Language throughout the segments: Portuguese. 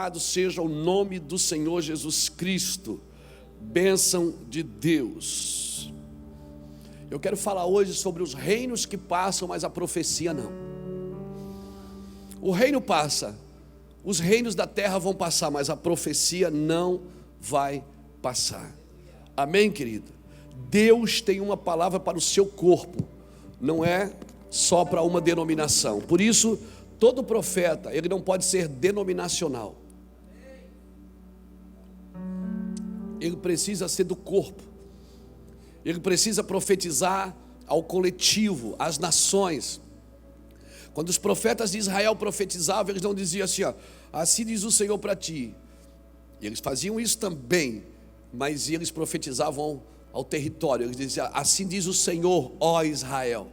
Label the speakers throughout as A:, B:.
A: Louvado seja o nome do Senhor Jesus Cristo. Bênção de Deus. Eu quero falar hoje sobre os reinos que passam, mas a profecia não. O reino passa, os reinos da terra vão passar, mas a profecia não vai passar. Amém, querido? Deus tem uma palavra para o seu corpo, não é só para uma denominação. Por isso, todo profeta, ele não pode ser denominacional. Ele precisa ser do corpo. Ele precisa profetizar ao coletivo, às nações. Quando os profetas de Israel profetizavam, eles não diziam assim, ó, assim diz o Senhor para ti. E eles faziam isso também, mas eles profetizavam ao território. Eles diziam, assim diz o Senhor, ó Israel.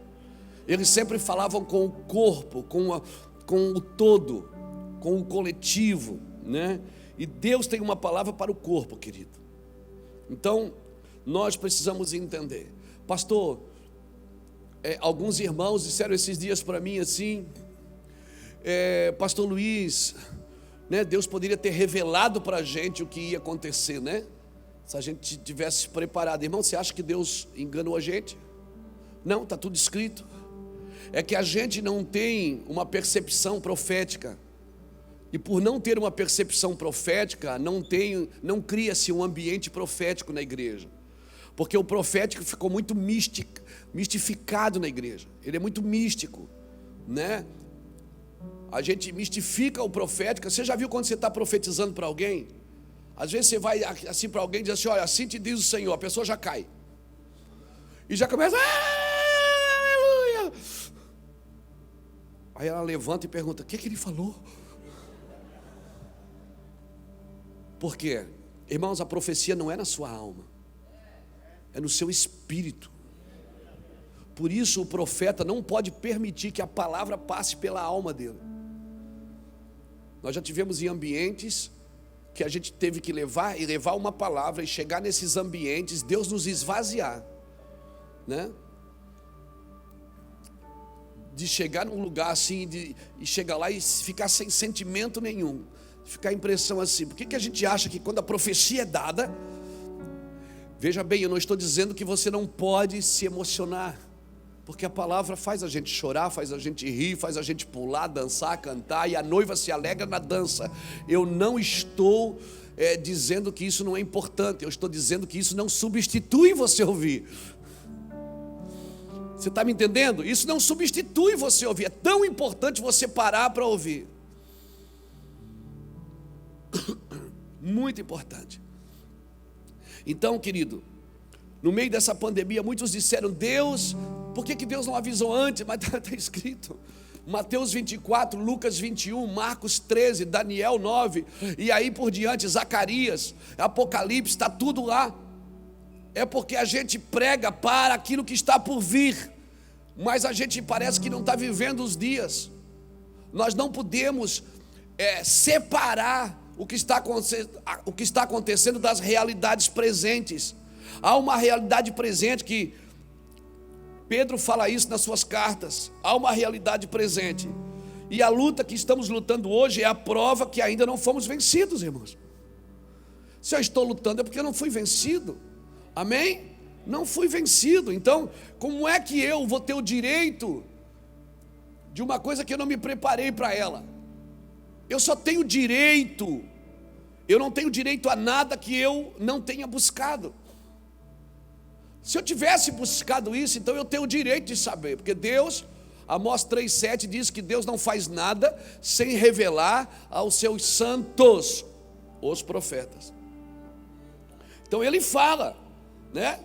A: Eles sempre falavam com o corpo, com o todo, com o coletivo, né? E Deus tem uma palavra para o corpo, querido. Então, nós precisamos entender. Pastor, alguns irmãos disseram esses dias para mim assim, Pastor Luiz, né, Deus poderia ter revelado para a gente o que ia acontecer, né? Se a gente tivesse preparado. Irmão, você acha que Deus enganou a gente? Não, está tudo escrito. É que a gente não tem uma percepção profética. E por não ter uma percepção profética, não cria-se um ambiente profético na igreja. Porque o profético ficou muito mistificado na igreja. Ele é muito místico, né? A gente mistifica o profético. Você já viu quando você está profetizando para alguém? Às vezes você vai assim para alguém e diz assim, olha, assim te diz o Senhor. A pessoa já cai. E já começa, aleluia. Aí ela levanta e pergunta, o que ele falou? Por quê? Irmãos, a profecia não é na sua alma, é no seu espírito. Por isso o profeta não pode permitir que a palavra passe pela alma dele. Nós já tivemos em ambientes que a gente teve que levar uma palavra e chegar nesses ambientes, Deus nos esvaziar, né? De chegar num lugar assim, e chegar lá e ficar sem sentimento nenhum, ficar a impressão assim. Por que a gente acha que quando a profecia é dada, veja bem, eu não estou dizendo que você não pode se emocionar, porque a palavra faz a gente chorar, faz a gente rir, faz a gente pular, dançar, cantar, e a noiva se alegra na dança. Eu não estou dizendo que isso não é importante, eu estou dizendo que isso não substitui você ouvir. Você está me entendendo? Isso não substitui você ouvir. É tão importante você parar para ouvir. Muito importante. Então, querido, no meio dessa pandemia, muitos disseram, Deus, por que Deus não avisou antes? Mas está escrito, Mateus 24, Lucas 21, Marcos 13, Daniel 9, e aí por diante, Zacarias, Apocalipse, está tudo lá. É porque a gente prega para aquilo que está por vir, mas a gente parece que não está vivendo os dias. Nós não podemos separar o que está acontecendo das realidades presentes. Há uma realidade presente que Pedro fala isso nas suas cartas. Há uma realidade presente, e a luta que estamos lutando hoje é a prova que ainda não fomos vencidos, irmãos. Se eu estou lutando é porque eu não fui vencido. Amém? Não fui vencido. Então, como é que eu vou ter o direito de uma coisa que eu não me preparei para ela? Eu só tenho direito, eu não tenho direito a nada que eu não tenha buscado. Se eu tivesse buscado isso, então eu tenho o direito de saber, porque Deus, Amós 3,7 diz que Deus não faz nada sem revelar aos seus santos, os profetas. Então ele fala, né?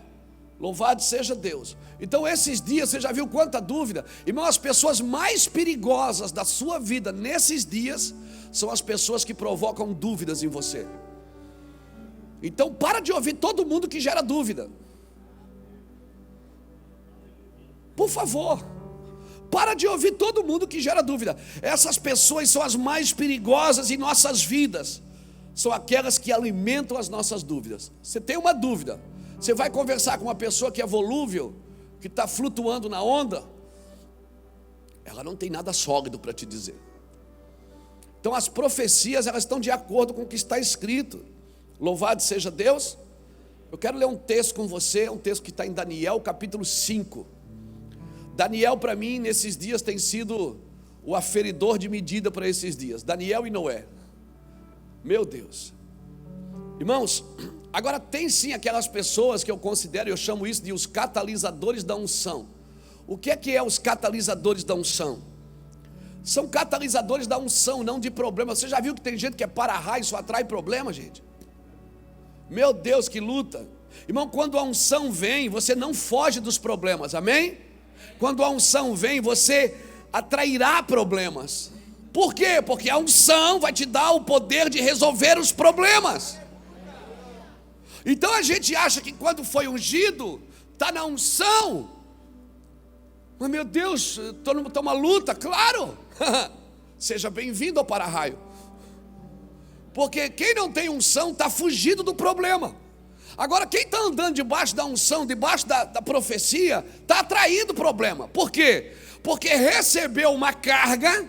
A: Louvado seja Deus. Então esses dias, você já viu quanta dúvida? Irmão, as pessoas mais perigosas da sua vida nesses dias são as pessoas que provocam dúvidas em você. Então para de ouvir todo mundo que gera dúvida. Por favor, para de ouvir todo mundo que gera dúvida. Essas pessoas são as mais perigosas em nossas vidas. São aquelas que alimentam as nossas dúvidas. Você tem uma dúvida, você vai conversar com uma pessoa que é volúvel, que está flutuando na onda, ela não tem nada sólido para te dizer. Então as profecias, elas estão de acordo com o que está escrito. Louvado seja Deus. Eu quero ler um texto com você, um texto que está em Daniel capítulo 5. Daniel para mim nesses dias tem sido o aferidor de medida para esses dias. Daniel e Noé. Meu Deus. Irmãos, agora tem sim aquelas pessoas que eu considero, eu chamo isso de os catalisadores da unção. O que é os catalisadores da unção? São catalisadores da unção, não de problema. Você já viu que tem gente que é para-raio, só atrai problema, gente? Meu Deus, que luta. Irmão, quando a unção vem, você não foge dos problemas, amém? Quando a unção vem, você atrairá problemas. Por quê? Porque a unção vai te dar o poder de resolver os problemas. Então a gente acha que quando foi ungido, está na unção. Mas meu Deus, estou numa luta, claro. Seja bem-vindo ao para-raio. Porque quem não tem unção está fugido do problema. Agora quem está andando debaixo da unção, debaixo da profecia, está atraindo problema. Por quê? Porque recebeu uma carga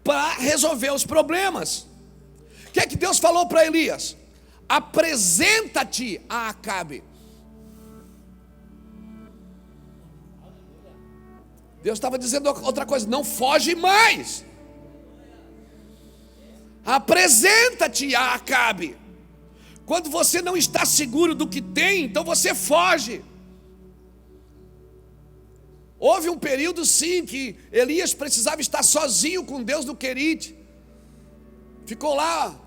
A: para resolver os problemas. O que é que Deus falou para Elias? Apresenta-te a Acabe. Deus estava dizendo outra coisa, não foge mais. Apresenta-te a Acabe. Quando você não está seguro do que tem, então você foge. Houve um período sim que Elias precisava estar sozinho com Deus no Querite. Ficou lá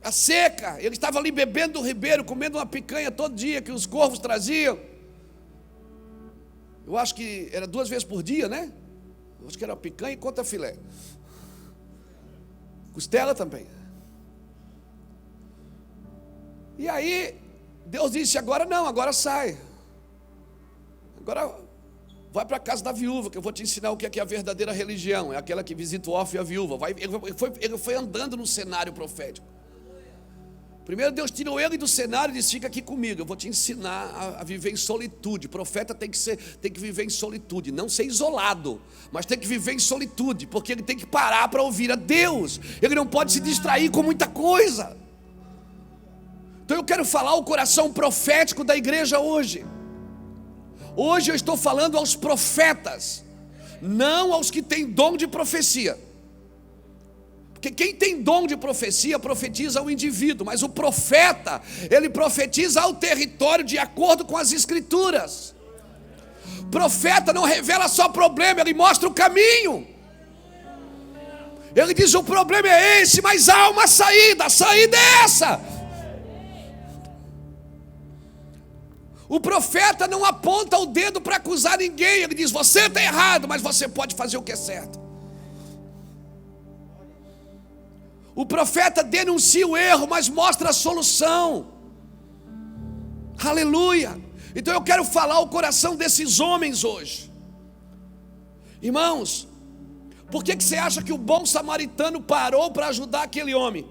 A: a seca, ele estava ali bebendo do ribeiro, comendo uma picanha todo dia que os corvos traziam. Eu acho que era 2 vezes por dia, né? Eu acho que era picanha e contra filé. Costela também. E aí, Deus disse, agora não, agora sai. Agora vai para a casa da viúva, que eu vou te ensinar o que é a verdadeira religião. É aquela que visita o órfão e a viúva. Ele foi andando no cenário profético. Primeiro Deus tirou ele do cenário e disse, fica aqui comigo, eu vou te ensinar a viver em solitude. Profeta tem que viver em solitude, não ser isolado, mas tem que viver em solitude, porque ele tem que parar para ouvir a Deus. Ele não pode se distrair com muita coisa. Então eu quero falar o coração profético da igreja hoje. Hoje eu estou falando aos profetas, não aos que têm dom de profecia. Porque quem tem dom de profecia, profetiza ao indivíduo, mas o profeta, ele profetiza ao território de acordo com as escrituras. Profeta não revela só problema, ele mostra o caminho. Ele diz, o problema é esse, mas há uma saída, a saída é essa. O profeta não aponta o dedo para acusar ninguém, ele diz, você está errado, mas você pode fazer o que é certo. O profeta denuncia o erro, mas mostra a solução. Aleluia. Então eu quero falar o coração desses homens hoje. Irmãos, por que você acha que o bom samaritano parou para ajudar aquele homem?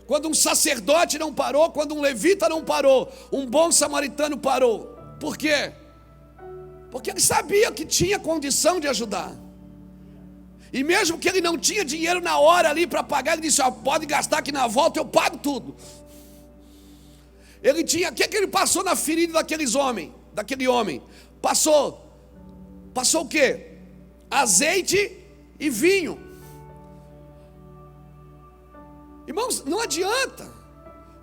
A: Quando um sacerdote não parou, quando um levita não parou, um bom samaritano parou. Por quê? Porque ele sabia que tinha condição de ajudar. E mesmo que ele não tinha dinheiro na hora ali para pagar, ele disse, pode gastar aqui na volta, eu pago tudo. Ele tinha, o que ele passou na ferida daquele homem? Passou o quê? Azeite e vinho. Irmãos, não adianta,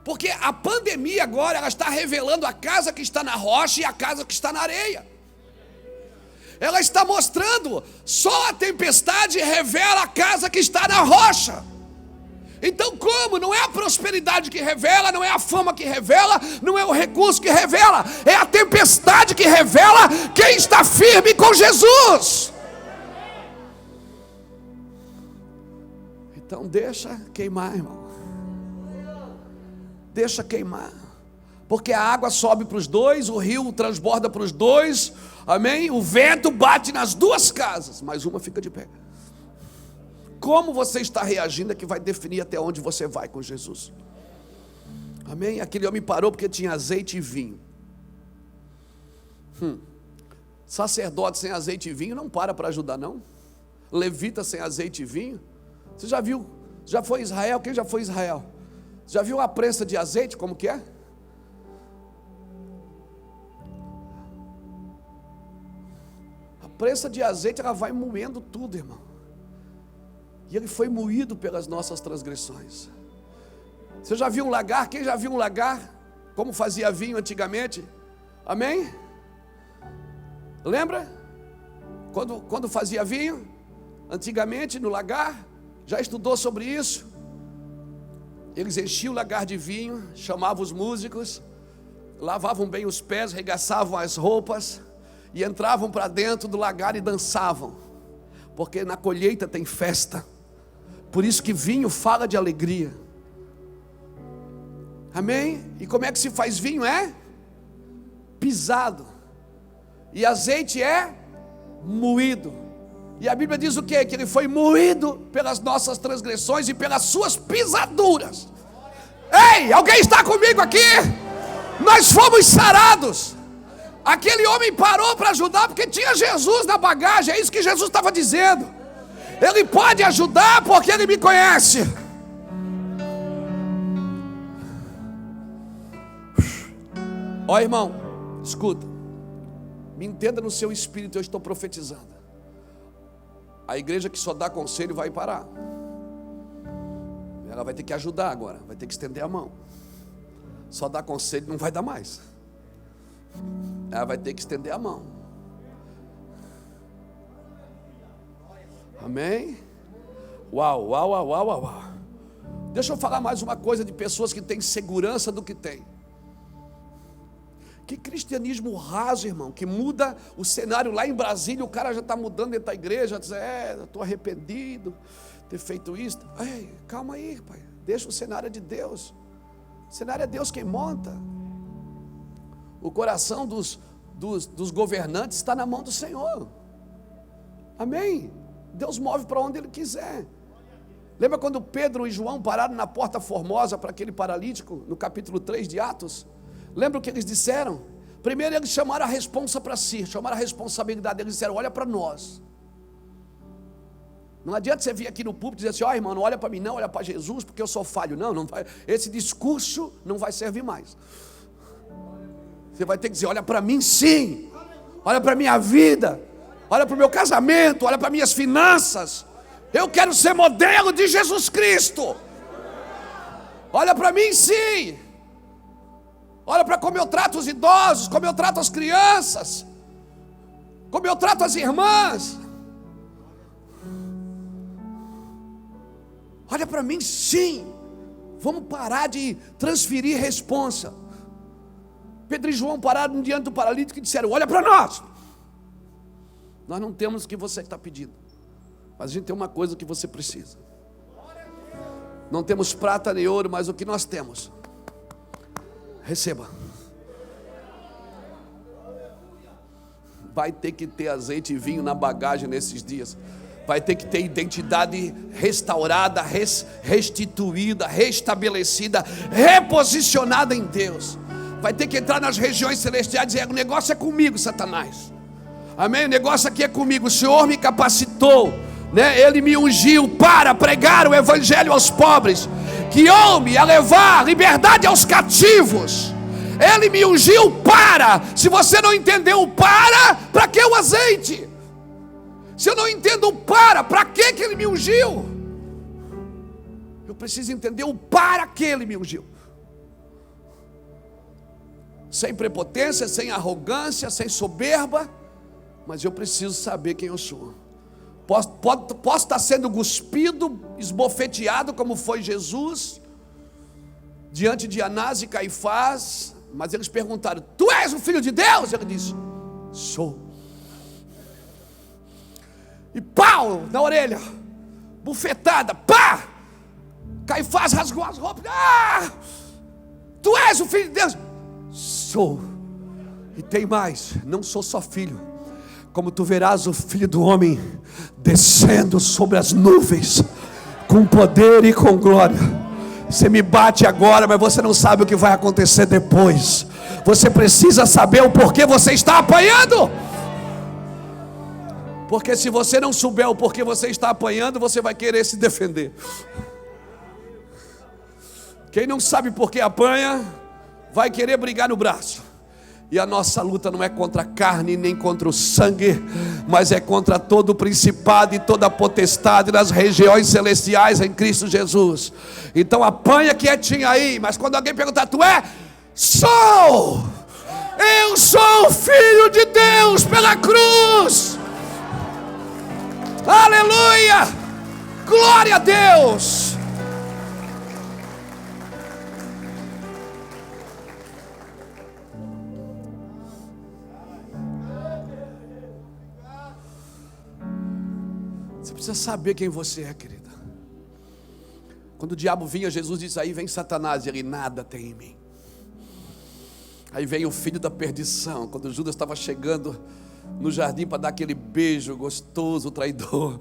A: porque a pandemia agora, ela está revelando a casa que está na rocha e a casa que está na areia. Ela está mostrando, só a tempestade revela a casa que está na rocha. Então como? Não é a prosperidade que revela, não é a fama que revela, não é o recurso que revela, é a tempestade que revela quem está firme com Jesus. Então deixa queimar, irmão. Deixa queimar. Porque a água sobe para os dois, o rio transborda para os dois, amém? O vento bate nas duas casas, mas uma fica de pé. Como você está reagindo é que vai definir até onde você vai com Jesus. Amém? Aquele homem parou porque tinha azeite e vinho. Sacerdote sem azeite e vinho não para ajudar, não. Levita sem azeite e vinho, Você já viu? Já foi em Israel? Quem já foi em Israel? Já viu a prensa de azeite, como que é? A prensa de azeite, ela vai moendo tudo, irmão. E ele foi moído pelas nossas transgressões. Você já viu um lagar? Quem já viu um lagar? Como fazia vinho antigamente? Amém? Lembra? Quando fazia vinho? Antigamente no lagar? Já estudou sobre isso? Eles enchiam o lagar de vinho, chamavam os músicos, lavavam bem os pés, regaçavam as roupas e entravam para dentro do lagar e dançavam, porque na colheita tem festa. Por isso que vinho fala de alegria. Amém? E como é que se faz vinho? É pisado. E azeite é moído. E a Bíblia diz o quê? Que ele foi moído pelas nossas transgressões e pelas suas pisaduras. Ei, alguém está comigo aqui? Nós fomos sarados. Aquele homem parou para ajudar porque tinha Jesus na bagagem. É isso que Jesus estava dizendo. Ele pode ajudar porque ele me conhece. Ó irmão, escuta. Me entenda no seu espírito, eu estou profetizando. A igreja que só dá conselho vai parar. Ela vai ter que ajudar agora, vai ter que estender a mão. Só dar conselho não vai dar mais. Ela vai ter que estender a mão. Amém? Uau. Deixa eu falar mais uma coisa de pessoas que têm segurança do que têm. Que cristianismo raso, irmão, que muda o cenário lá em Brasília. O cara já está mudando dentro da igreja, diz, eu estou arrependido de ter feito isso. Ei, calma aí, pai, deixa o cenário de Deus. O cenário é Deus quem monta. O coração dos governantes está na mão do Senhor. Amém? Deus move para onde Ele quiser. Lembra quando Pedro e João pararam na porta formosa para aquele paralítico, no capítulo 3 de Atos? Lembra o que eles disseram? Primeiro eles chamaram a responsa para si, chamaram a responsabilidade. Eles disseram, olha para nós. Não adianta você vir aqui no púlpito e dizer assim, irmão, não olha para mim não, olha para Jesus, porque eu sou falho. Não vai. Esse discurso não vai servir mais. Você vai ter que dizer, olha para mim sim. Olha para a minha vida. Olha para o meu casamento, olha para minhas finanças. Eu quero ser modelo de Jesus Cristo. Olha para mim sim. Olha para como eu trato os idosos, como eu trato as crianças, como eu trato as irmãs. Olha para mim sim. Vamos parar de transferir responsa. Pedro e João pararam diante do paralítico e disseram, olha para nós. Nós não temos o que você está pedindo, mas a gente tem uma coisa que você precisa. Não temos prata nem ouro, mas o que nós temos, receba. Vai ter que ter azeite e vinho na bagagem nesses dias. Vai ter que ter identidade restaurada, restituída, restabelecida, reposicionada em Deus. Vai ter que entrar nas regiões celestiais e dizer, o negócio é comigo, Satanás. Amém? O negócio aqui é comigo. O Senhor me capacitou, né? Ele me ungiu para pregar o evangelho aos pobres, guiou-me a levar liberdade aos cativos. Ele me ungiu para. Se você não entendeu o para que o azeite? Se eu não entendo o para que Ele me ungiu? Eu preciso entender o para que Ele me ungiu. Sem prepotência, sem arrogância, sem soberba, mas eu preciso saber quem eu sou. Posso estar sendo cuspido, esbofeteado, como foi Jesus, diante de Anás e Caifás, mas eles perguntaram, tu és o Filho de Deus? Ele disse, sou. E pau na orelha, bufetada, pá! Caifás rasgou as roupas, tu és o Filho de Deus? Sou. E tem mais, não sou só filho, como tu verás o Filho do Homem descendo sobre as nuvens, com poder e com glória. Você me bate agora, mas você não sabe o que vai acontecer depois. Você precisa saber o porquê você está apanhando. Porque se você não souber o porquê você está apanhando, você vai querer se defender. Quem não sabe por que apanha, vai querer brigar no braço. E a nossa luta não é contra a carne, nem contra o sangue, mas é contra todo o principado e toda a potestade nas regiões celestiais em Cristo Jesus. Então apanha quietinho aí, mas quando alguém perguntar, tu é? Sou! Eu sou o Filho de Deus pela cruz. Aleluia! Glória a Deus! Você precisa saber quem você é, querida. Quando o diabo vinha, Jesus disse, aí vem Satanás, e ele, nada tem em mim. Aí vem o filho da perdição. Quando Judas estava chegando no jardim para dar aquele beijo gostoso, traidor,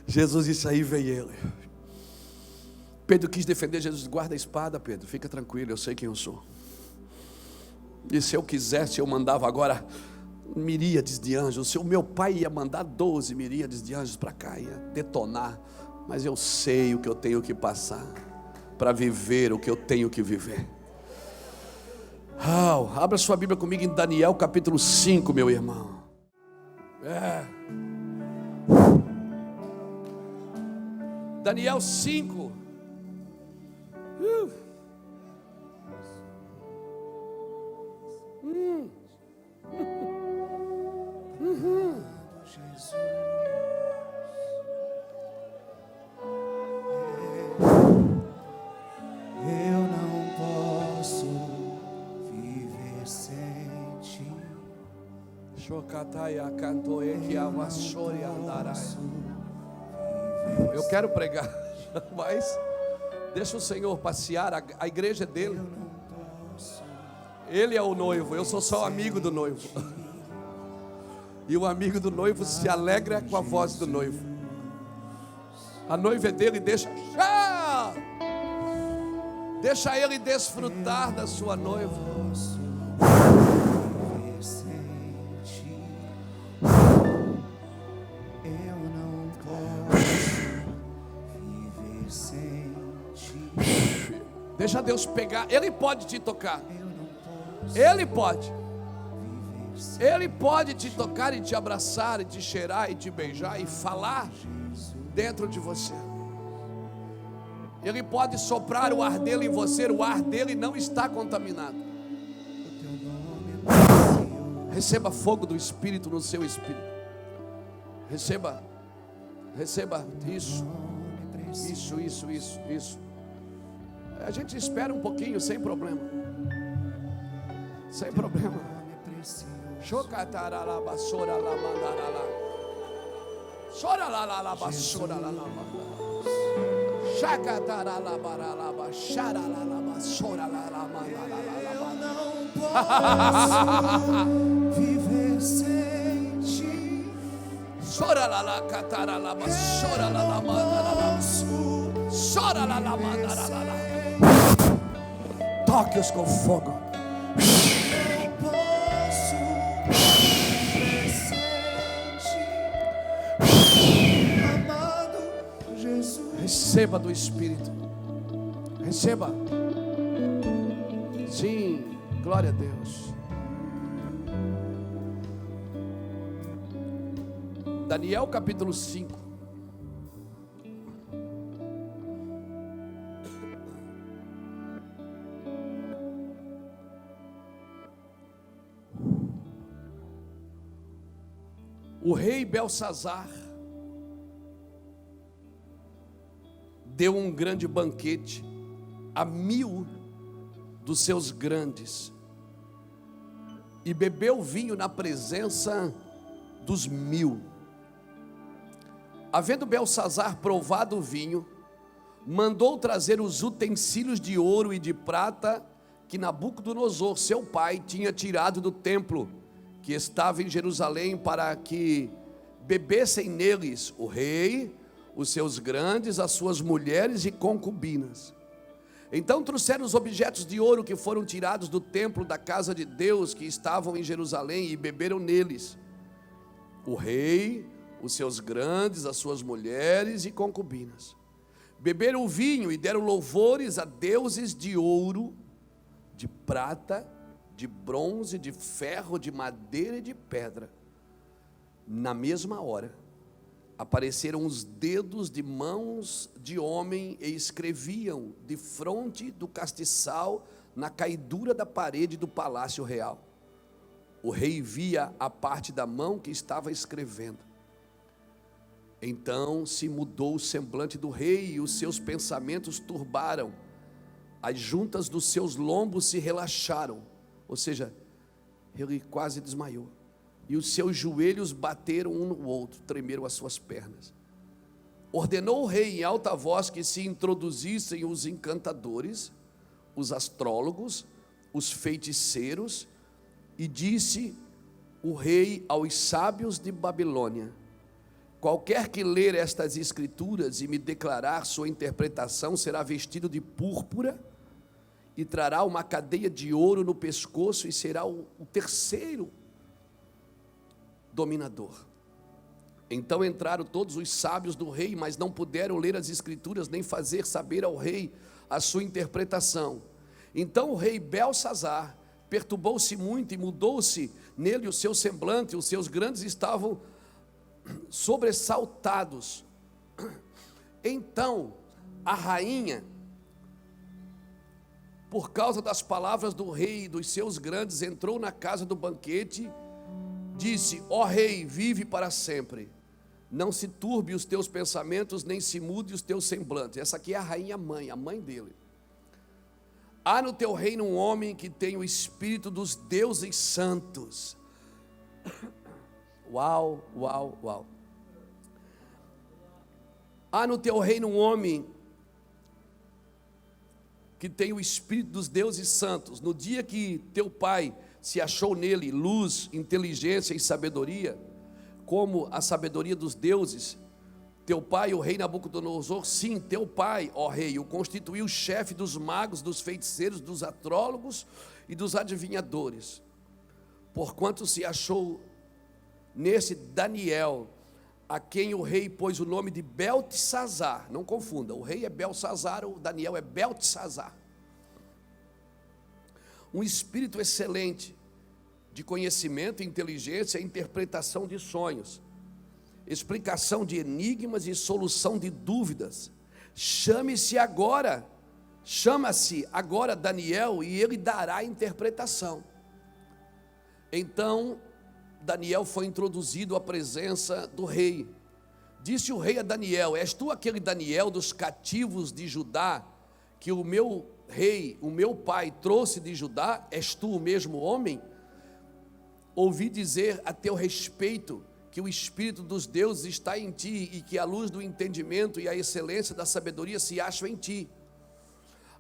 A: Jesus disse, aí vem ele. Pedro quis defender Jesus, guarda a espada, Pedro, fica tranquilo, eu sei quem eu sou. E se eu quisesse, eu mandava agora miríades de anjos. Se o meu pai ia mandar 12 miríades de anjos para cá, ia detonar, mas eu sei o que eu tenho que passar para viver o que eu tenho que viver. Abra sua Bíblia comigo em Daniel capítulo 5, meu irmão. Daniel 5.
B: Eu não posso viver sem ti.
A: Eu quero pregar, mas deixa o Senhor passear, a igreja é dele. Ele é o noivo, eu sou só amigo do noivo. E o amigo do noivo se alegra com a voz do noivo. A noiva é dele, deixa ele desfrutar da sua noiva.
B: Eu não posso viver sem ti.
A: Deixa Deus pegar, Ele pode te tocar. Ele pode. Ele pode te tocar e te abraçar, e te cheirar, e te beijar, e falar dentro de você. Ele pode soprar o ar dele em você, o ar dele não está contaminado. Receba fogo do Espírito no seu espírito. Receba isso. A gente espera um pouquinho, sem problema. Sem problema.
B: Viver sem ti.
A: Toque-os com fogo. Receba do Espírito. Receba. Sim, glória a Deus. Daniel capítulo 5. O rei Belsazar deu um grande banquete a 1000 dos seus grandes e bebeu vinho na presença dos 1000. Havendo Belsazar provado o vinho, mandou trazer os utensílios de ouro e de prata que Nabucodonosor, seu pai, tinha tirado do templo que estava em Jerusalém, para que bebessem neles o rei, os seus grandes, as suas mulheres e concubinas. Então trouxeram os objetos de ouro que foram tirados do templo da casa de Deus, que estavam em Jerusalém, e beberam neles. o rei, os seus grandes, as suas mulheres e concubinas. Beberam o vinho e deram louvores a deuses de ouro, de prata, de bronze, de ferro, de madeira e de pedra. Na mesma hora, apareceram os dedos de mãos de homem e escreviam defronte do castiçal na caidura da parede do palácio real. O rei via a parte da mão que estava escrevendo. Então se mudou o semblante do rei e os seus pensamentos turbaram. As juntas dos seus lombos se relaxaram, ou seja, ele quase desmaiou. E os seus joelhos bateram um no outro, tremeram as suas pernas. Ordenou o rei em alta voz que se introduzissem os encantadores, os astrólogos, os feiticeiros, e disse o rei aos sábios de Babilônia: qualquer que ler estas escrituras e me declarar sua interpretação será vestido de púrpura e trará uma cadeia de ouro no pescoço e será o terceiro dominador. Então entraram todos os sábios do rei, mas não puderam ler as escrituras nem fazer saber ao rei a sua interpretação. Então o rei Belsazar perturbou-se muito e mudou-se nele o seu semblante, os seus grandes estavam sobressaltados. Então a rainha, por causa das palavras do rei e dos seus grandes, entrou na casa do banquete, disse: ó rei, vive para sempre, não se turbe os teus pensamentos, nem se mude os teus semblantes. Essa aqui é a rainha mãe, a mãe dele. Há no teu reino um homem que tem o espírito dos deuses santos. Uau, uau, uau. Há no teu reino um homem que tem o espírito dos deuses santos. No dia que teu pai se achou nele luz, inteligência e sabedoria, como a sabedoria dos deuses, teu pai, o rei Nabucodonosor, sim, teu pai, ó rei, o constituiu chefe dos magos, dos feiticeiros, dos astrólogos e dos adivinhadores, porquanto se achou nesse Daniel, a quem o rei pôs o nome de Beltesazar. Não confunda, o rei é Belsazar, o Daniel é Beltesazar. Um espírito excelente de conhecimento, inteligência e interpretação de sonhos, explicação de enigmas e solução de dúvidas. Chama-se agora Daniel, e ele dará a interpretação. Então Daniel foi introduzido à presença do rei. Disse o rei a Daniel: és tu aquele Daniel dos cativos de Judá, que o meu rei, o meu pai trouxe de Judá? És tu o mesmo homem? Ouvi dizer a teu respeito que o Espírito dos deuses está em ti, e que a luz do entendimento e a excelência da sabedoria se acham em ti.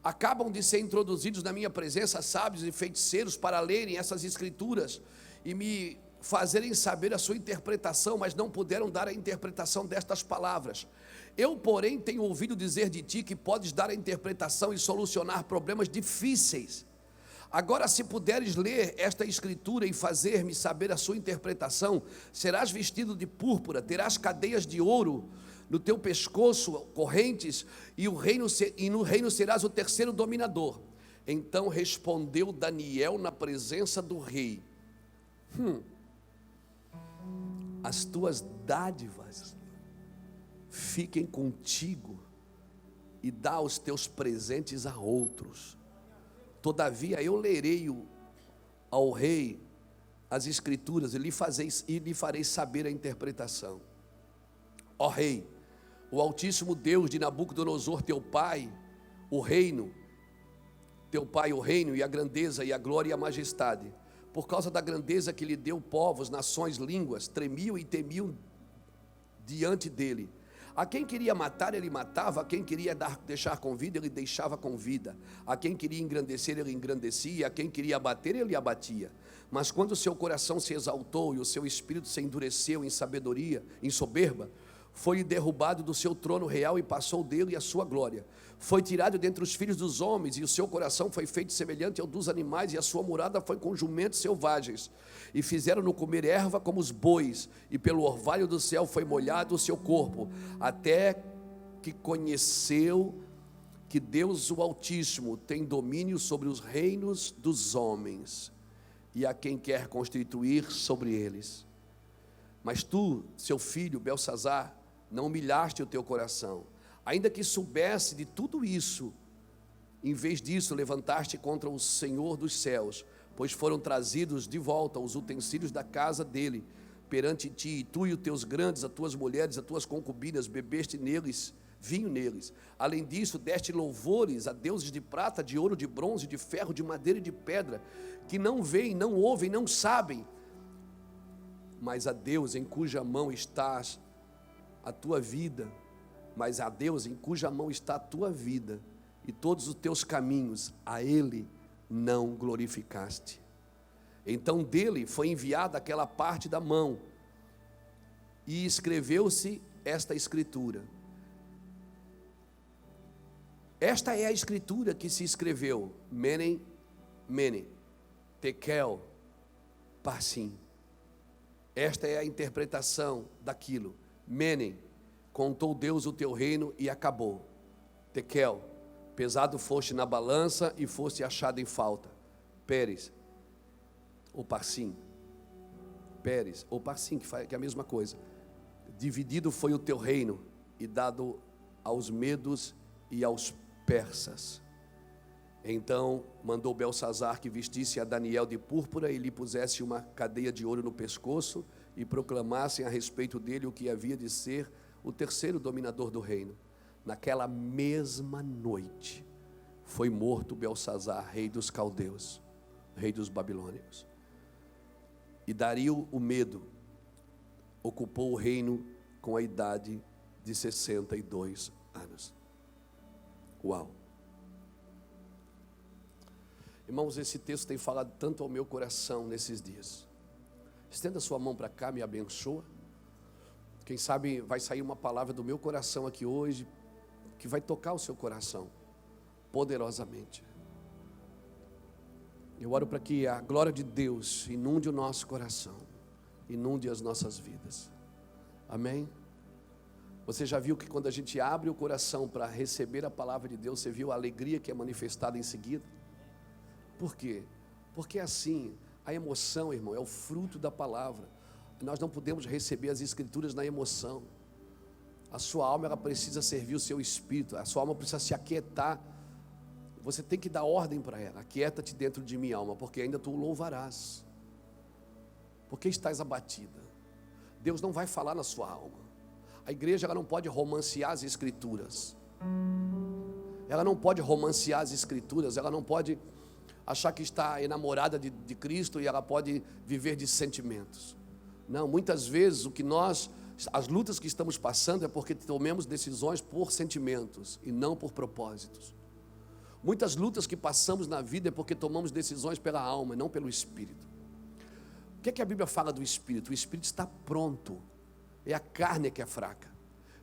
A: Acabam de ser introduzidos na minha presença sábios e feiticeiros para lerem essas escrituras e me fazerem saber a sua interpretação, mas não puderam dar a interpretação destas palavras. Eu, porém, tenho ouvido dizer de ti que podes dar a interpretação e solucionar problemas difíceis. Agora, se puderes ler esta escritura e fazer-me saber a sua interpretação, serás vestido de púrpura, terás cadeias de ouro no teu pescoço, correntes, e no reino serás o terceiro dominador. Então respondeu Daniel na presença do rei: as tuas dádivas fiquem contigo, e dá os teus presentes a outros. Todavia eu lerei ao rei as escrituras e lhe farei saber a interpretação. Ó rei, o Altíssimo Deus de Nabucodonosor, teu pai, o reino e a grandeza e a glória e a majestade, por causa da grandeza que lhe deu, povos, nações, línguas, tremiam e temiam diante dele. A quem queria matar, ele matava; a quem queria deixar com vida, ele deixava com vida; a quem queria engrandecer, ele engrandecia; a quem queria abater, ele abatia. Mas quando o seu coração se exaltou e o seu espírito se endureceu em sabedoria, em soberba, Foi derrubado do seu trono real e passou dele a sua glória. Foi tirado dentre os filhos dos homens, e o seu coração foi feito semelhante ao dos animais, e a sua morada foi com jumentos selvagens. E fizeram-no comer erva como os bois, e pelo orvalho do céu foi molhado o seu corpo, até que conheceu que Deus o Altíssimo tem domínio sobre os reinos dos homens, e a quem quer constituir sobre eles. Mas tu, seu filho Belsazar, não humilhaste o teu coração, ainda que soubesse de tudo isso. Em vez disso, levantaste contra o Senhor dos céus, pois foram trazidos de volta os utensílios da casa dele perante ti, e tu e os teus grandes, as tuas mulheres, as tuas concubinas, bebeste neles, vinho neles. Além disso, deste louvores a deuses de prata, de ouro, de bronze, de ferro, de madeira e de pedra, que não veem, não ouvem, não sabem, mas a Deus em cuja mão estás a tua vida, mas a Deus em cuja mão está a tua vida e todos os teus caminhos, a Ele não glorificaste. Então dele foi enviada aquela parte da mão, e escreveu-se esta escritura. Esta é a escritura que se escreveu: Mene, Mene, Tekel, Parsim. Esta é a interpretação daquilo. Mene, contou Deus o teu reino e acabou. Tekel, pesado foste na balança e foste achado em falta. Pérez, ou Parsim. Pérez, ou Parsim, que é a mesma coisa. Dividido foi o teu reino e dado aos medos e aos persas. Então mandou Belsazar que vestisse a Daniel de púrpura e lhe pusesse uma cadeia de ouro no pescoço, e proclamassem a respeito dele o que havia de ser o terceiro dominador do reino. Naquela mesma noite foi morto Belsazar, rei dos caldeus, rei dos babilônicos. E Dario o Medo ocupou o reino com a idade de 62 anos. Uau! Irmãos, esse texto tem falado tanto ao meu coração nesses dias. Estenda sua mão para cá, me abençoa. Quem sabe vai sair uma palavra do meu coração aqui hoje, que vai tocar o seu coração poderosamente. Eu oro para que a glória de Deus inunde o nosso coração, inunde as nossas vidas. Amém? Você já viu que quando a gente abre o coração para receber a palavra de Deus, você viu a alegria que é manifestada em seguida? Por quê? Porque assim, a emoção, irmão, é o fruto da palavra. Nós não podemos receber as escrituras na emoção. A sua alma, ela precisa servir o seu espírito. A sua alma precisa se aquietar. Você tem que dar ordem para ela. Aquieta-te dentro de mim, alma, porque ainda tu o louvarás. Porque estás abatida. Deus não vai falar na sua alma. A igreja, ela não pode romancear as escrituras. Ela não pode romancear as escrituras. Ela não pode achar que está enamorada de Cristo e ela pode viver de sentimentos. Não, muitas vezes as lutas que estamos passando é porque tomamos decisões por sentimentos e não por propósitos. Muitas lutas que passamos na vida é porque tomamos decisões pela alma e não pelo espírito. O que é que a Bíblia fala do espírito? O espírito está pronto, é a carne que é fraca.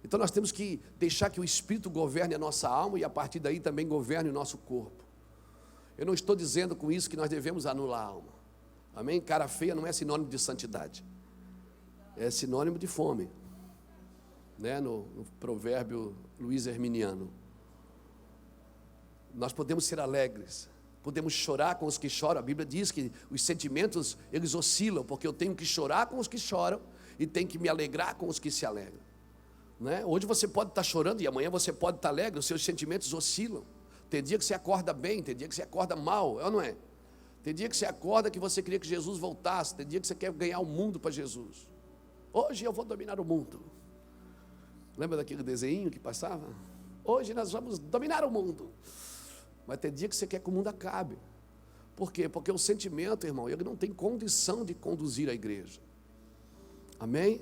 A: Então nós temos que deixar que o espírito governe a nossa alma e a partir daí também governe o nosso corpo. Eu não estou dizendo com isso que nós devemos anular a alma. Amém? Cara feia não é sinônimo de santidade. É sinônimo de fome. Né? No provérbio Luiz Herminiano. Nós podemos ser alegres. Podemos chorar com os que choram. A Bíblia diz que os sentimentos, eles oscilam. Porque eu tenho que chorar com os que choram e tenho que me alegrar com os que se alegram. Né? Hoje você pode estar chorando e amanhã você pode estar alegre. Os seus sentimentos oscilam. Tem dia que você acorda bem, tem dia que você acorda mal, é ou não é? Tem dia que você acorda que você queria que Jesus voltasse, tem dia que você quer ganhar o mundo para Jesus. Hoje eu vou dominar o mundo. Lembra daquele desenho que passava? Hoje nós vamos dominar o mundo. Mas tem dia que você quer que o mundo acabe. Por quê? Porque o sentimento, irmão, ele não tem condição de conduzir a igreja. Amém?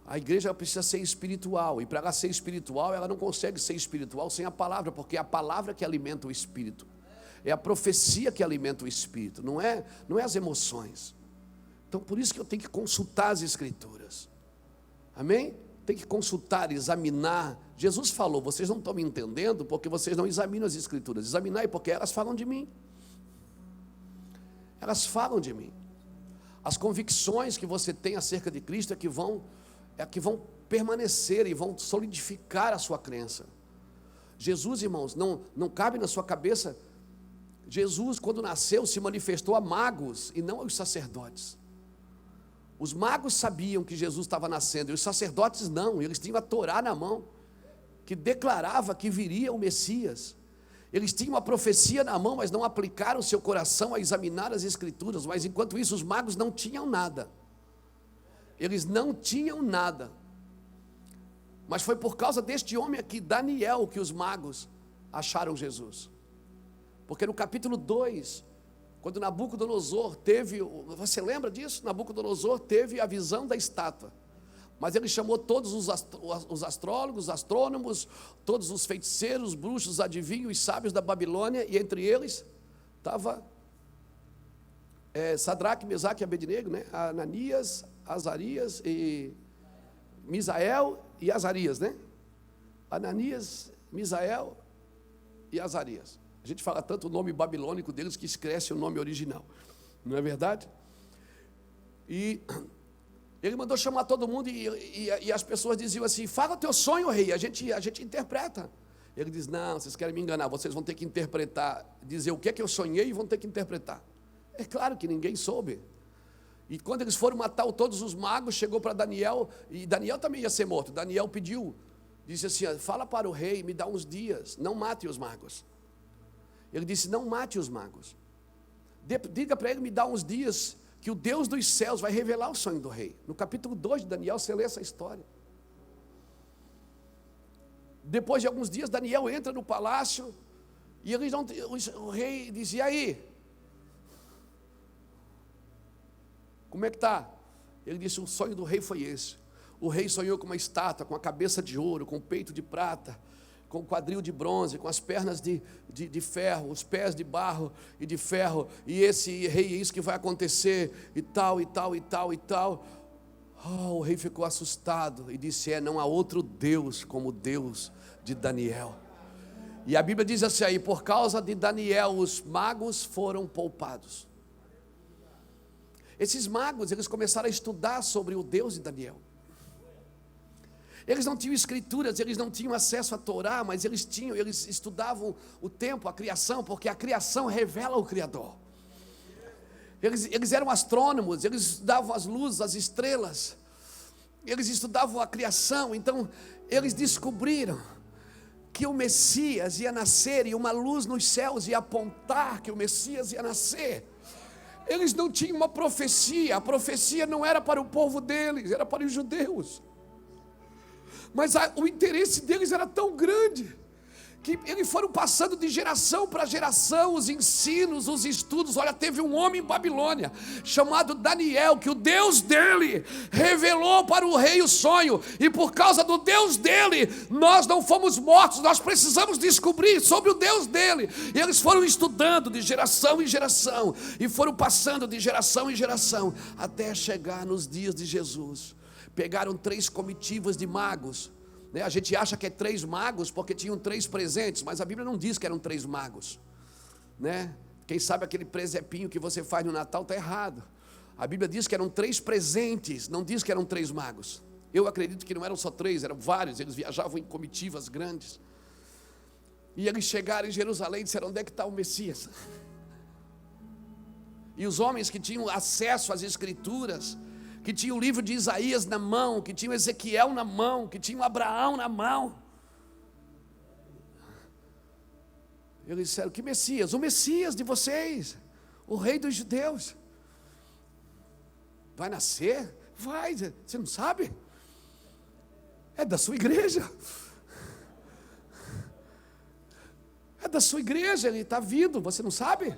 A: A igreja precisa ser espiritual, e para ela ser espiritual, ela não consegue ser espiritual sem a palavra, porque é a palavra que alimenta o espírito, é a profecia que alimenta o espírito, não é as emoções. Então por isso que eu tenho que consultar as escrituras. Amém? tem que consultar, examinar. Jesus falou: vocês não estão me entendendo porque vocês não examinam as Escrituras. Examinai porque elas falam de mim. Elas falam de mim. As convicções que você tem acerca de Cristo é que vão permanecer e vão solidificar a sua crença. Jesus, irmãos, não cabe na sua cabeça. Jesus, quando nasceu, se manifestou a magos e não aos sacerdotes. Os magos sabiam que Jesus estava nascendo, e os sacerdotes não, eles tinham a Torá na mão, que declarava que viria o Messias. Eles tinham a profecia na mão, mas não aplicaram seu coração a examinar as Escrituras. Mas enquanto isso, os magos não tinham nada. Eles não tinham nada. Mas foi por causa deste homem aqui, Daniel, que os magos acharam Jesus. Porque no capítulo 2, quando Nabucodonosor teve, você lembra disso? Nabucodonosor teve a visão da estátua. Mas ele chamou todos os astrólogos, astrônomos, todos os feiticeiros, bruxos, adivinhos, sábios da Babilônia, e entre eles estava Sadraque, Mesaque e Abednego, né? Ananias, Azarias e Misael e Azarias, né? Ananias, Misael e Azarias. A gente fala tanto o nome babilônico deles que esquece o nome original, não é verdade? E ele mandou chamar todo mundo e as pessoas diziam assim: fala o teu sonho, rei, a gente interpreta. Ele diz: não, vocês querem me enganar, vocês vão ter que interpretar, dizer o que é que eu sonhei e vão ter que interpretar. É claro que ninguém soube. E quando eles foram matar todos os magos, chegou para Daniel, e Daniel também ia ser morto. Daniel pediu, disse assim: fala para o rei, me dá uns dias, não mate os magos. Ele disse: não mate os magos, diga para ele me dar uns dias, que o Deus dos céus vai revelar o sonho do rei. No capítulo 2 de Daniel, você lê essa história. Depois de alguns dias, Daniel entra no palácio, e o rei diz: e aí? Como é que está? Ele disse: o sonho do rei foi esse. O rei sonhou com uma estátua, com a cabeça de ouro, com o peito de prata, com o quadril de bronze, com as pernas de ferro, os pés de barro e de ferro, e esse rei, é isso que vai acontecer, e tal, e tal, e tal, e tal. O rei ficou assustado e disse: não há outro Deus como o Deus de Daniel. E a Bíblia diz assim aí: por causa de Daniel, os magos foram poupados. Esses magos, eles começaram a estudar sobre o Deus de Daniel. Eles não tinham escrituras, eles não tinham acesso à Torá, mas eles estudavam o tempo, a criação, porque a criação revela o Criador. Eles eram astrônomos, eles estudavam as luzes, as estrelas, eles estudavam a criação. Então eles descobriram que o Messias ia nascer, e uma luz nos céus ia apontar que o Messias ia nascer. Eles não tinham uma profecia, a profecia não era para o povo deles, era para os judeus. Mas o interesse deles era tão grande, que eles foram passando de geração para geração, os ensinos, os estudos. Olha, teve um homem em Babilônia, chamado Daniel, que o Deus dele revelou para o rei o sonho, e por causa do Deus dele, nós não fomos mortos, nós precisamos descobrir sobre o Deus dele. E eles foram estudando de geração em geração, e foram passando de geração em geração, até chegar nos dias de Jesus. Pegaram 3 comitivas de magos, né? A gente acha que é 3 magos porque tinham 3 presentes, mas a Bíblia não diz que eram 3 magos, né? Quem sabe aquele presepinho que você faz no Natal está errado. A Bíblia diz que eram 3 presentes, não diz que eram 3 magos. Eu acredito que não eram só 3, eram vários, eles viajavam em comitivas grandes. E eles chegaram em Jerusalém e disseram: onde é que está o Messias? E os homens que tinham acesso às Escrituras, que tinha o livro de Isaías na mão, que tinha Ezequiel na mão, que tinha Abraão na mão, eles disseram: que Messias? O Messias de vocês, o rei dos judeus, vai nascer? Vai, você não sabe? É da sua igreja, é da sua igreja, ele está vindo, você não sabe?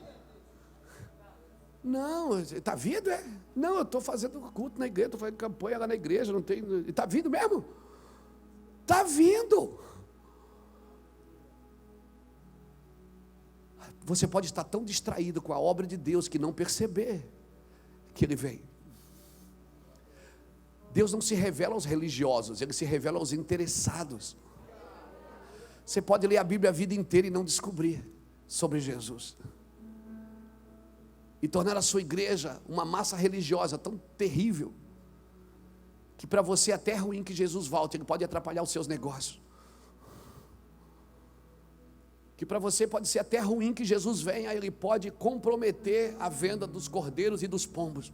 A: Não, está vindo, é? Não, eu estou fazendo culto na igreja, estou fazendo campanha lá na igreja, não tem. Está vindo mesmo? Está vindo. Você pode estar tão distraído com a obra de Deus que não perceber que Ele vem. Deus não se revela aos religiosos, Ele se revela aos interessados. Você pode ler a Bíblia a vida inteira e não descobrir sobre Jesus, e tornar a sua igreja uma massa religiosa tão terrível, que para você é até ruim que Jesus volte, Ele pode atrapalhar os seus negócios. Que para você pode ser até ruim que Jesus venha, Ele pode comprometer a venda dos cordeiros e dos pombos.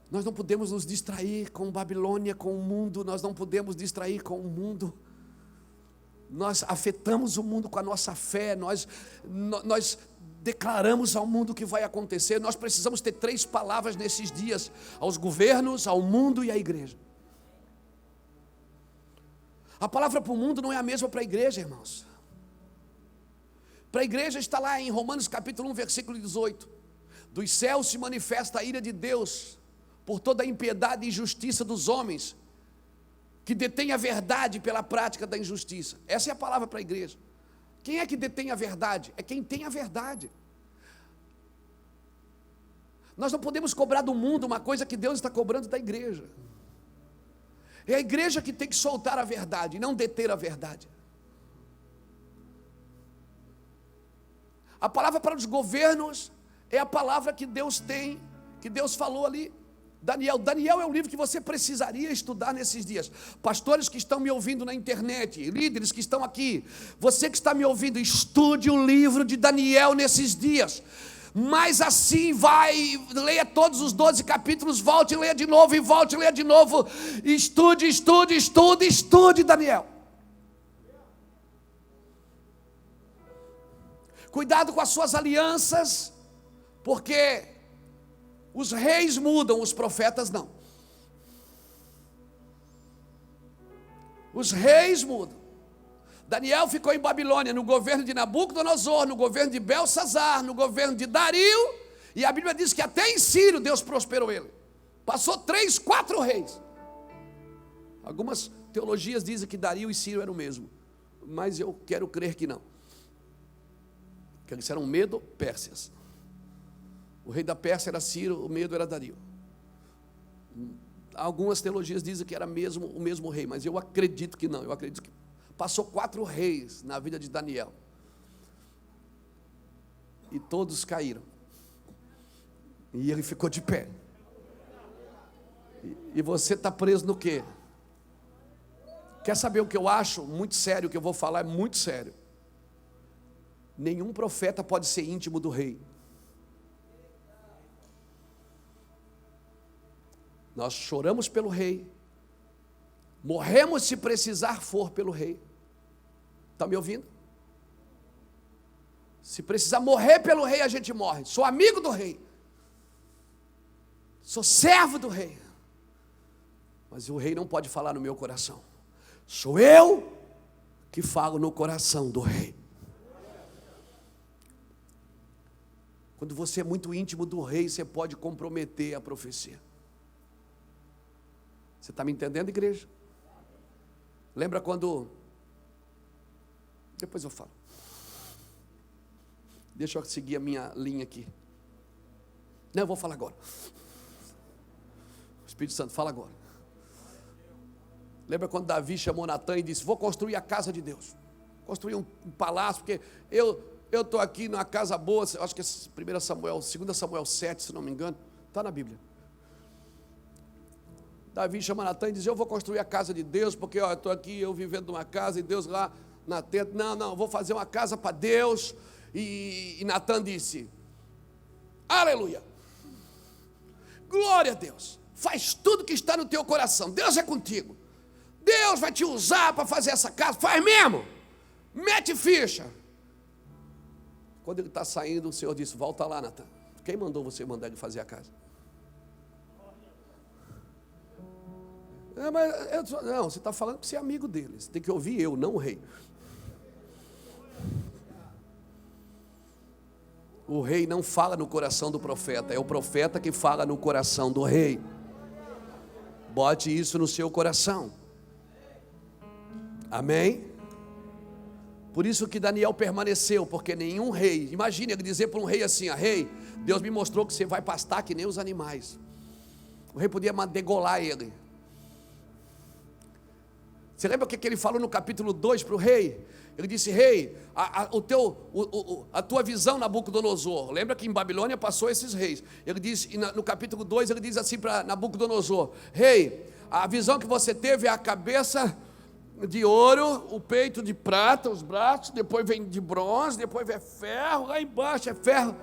A: Nós não podemos nos distrair com Babilônia, com o mundo. Nós não podemos distrair com o mundo. Nós afetamos o mundo com a nossa fé. Nós declaramos ao mundo o que vai acontecer. Nós precisamos ter 3 palavras nesses dias: aos governos, ao mundo e à igreja. A palavra para o mundo não é a mesma para a igreja, irmãos. Para a igreja está lá em Romanos capítulo 1, versículo 18. Dos céus se manifesta a ira de Deus por toda a impiedade e injustiça dos homens, que detêm a verdade pela prática da injustiça. Essa é a palavra para a igreja. Quem é que detém a verdade? É quem tem a verdade. Nós não podemos cobrar do mundo uma coisa que Deus está cobrando da igreja. É a igreja que tem que soltar a verdade, não deter a verdade. A palavra para os governos é a palavra que Deus tem, que Deus falou ali. Daniel é um livro que você precisaria estudar nesses dias. Pastores que estão me ouvindo na internet, líderes que estão aqui, você que está me ouvindo, estude o livro de Daniel nesses dias. Mas assim leia todos os 12 capítulos, volte e leia de novo, e volte e leia de novo. Estude Daniel. Cuidado com as suas alianças, porque os reis mudam, os profetas não. Os reis mudam. Daniel ficou em Babilônia, no governo de Nabucodonosor, no governo de Belsazar, no governo de Dario, e a Bíblia diz que até em Ciro Deus prosperou ele. Passou 3, 4 reis. Algumas teologias dizem que Dario e Ciro eram o mesmo, mas eu quero crer que não. Que eles eram Medo-Pérsias. O rei da Pérsia era Ciro, o Medo era Dario. Algumas teologias dizem que era o mesmo rei, mas eu acredito que não. Eu acredito que passou 4 reis na vida de Daniel, e todos caíram, e ele ficou de pé. E você está preso no quê? Quer saber o que eu acho? Muito sério, o que eu vou falar é muito sério. Nenhum profeta pode ser íntimo do rei. Nós choramos pelo rei, morremos se precisar for pelo rei. Está me ouvindo? Se precisar morrer pelo rei, a gente morre. Sou amigo do rei, sou servo do rei, mas o rei não pode falar no meu coração. Sou eu que falo no coração do rei. Quando você é muito íntimo do rei, você pode comprometer a profecia. Você está me entendendo, igreja? Lembra quando... Depois eu falo. Deixa eu seguir a minha linha aqui. Não, eu vou falar agora. O Espírito Santo, fala agora. Lembra quando Davi chamou Natã e disse: vou construir a casa de Deus. Construir um palácio, porque eu estou aqui numa casa boa. Acho que é 2 Samuel 7, se não me engano. Está na Bíblia. Davi chama Natã e diz: eu vou construir a casa de Deus, porque eu estou aqui, eu vivendo numa casa, e Deus lá na tenda. Não, vou fazer uma casa para Deus. E Natã disse: aleluia, glória a Deus, faz tudo que está no teu coração, Deus é contigo, Deus vai te usar para fazer essa casa, faz mesmo, mete ficha. Quando ele está saindo, o Senhor disse: volta lá, Natã, quem mandou você mandar ele fazer a casa? Não, você está falando que você é amigo dele, você tem que ouvir eu, não o rei. O rei não fala no coração do profeta, é o profeta que fala no coração do rei. Bote isso no seu coração. Amém? Por isso que Daniel permaneceu, porque nenhum rei, imagine ele dizer para um rei assim: rei, Deus me mostrou que você vai pastar que nem os animais. O rei podia degolar ele. Você lembra o que ele falou no capítulo 2 para o rei? Ele disse: rei, a tua visão, Nabucodonosor. Lembra que em Babilônia passou esses reis. Ele disse, no capítulo 2, ele diz assim para Nabucodonosor: rei, a visão que você teve é a cabeça de ouro, o peito de prata, os braços, depois vem de bronze, depois vem ferro, lá embaixo é ferro.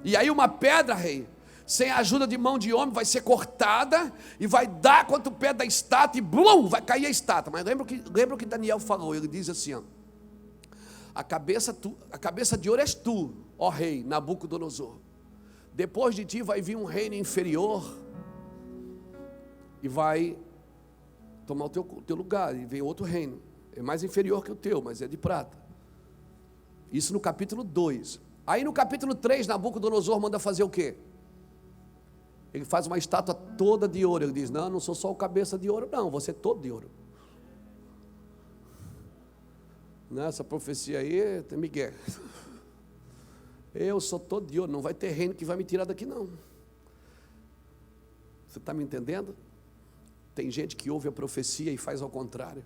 A: E aí uma pedra, rei, sem a ajuda de mão de homem, vai ser cortada e vai dar contra o pé da estátua e blum, vai cair a estátua. Mas lembra o que Daniel falou? Ele diz assim: ó, a cabeça de ouro és tu, ó rei Nabucodonosor. Depois de ti vai vir um reino inferior e vai tomar o teu lugar, e vem outro reino, é mais inferior que o teu, mas é de prata. Isso no capítulo 2. Aí no capítulo 3, Nabucodonosor manda fazer o quê? Ele faz uma estátua toda de ouro. Ele diz: não sou só o cabeça de ouro, não, você é todo de ouro. Nessa profecia aí tem Miguel. Eu sou todo de ouro, não vai ter reino que vai me tirar daqui não. Você está me entendendo? Tem gente que ouve a profecia e faz ao contrário.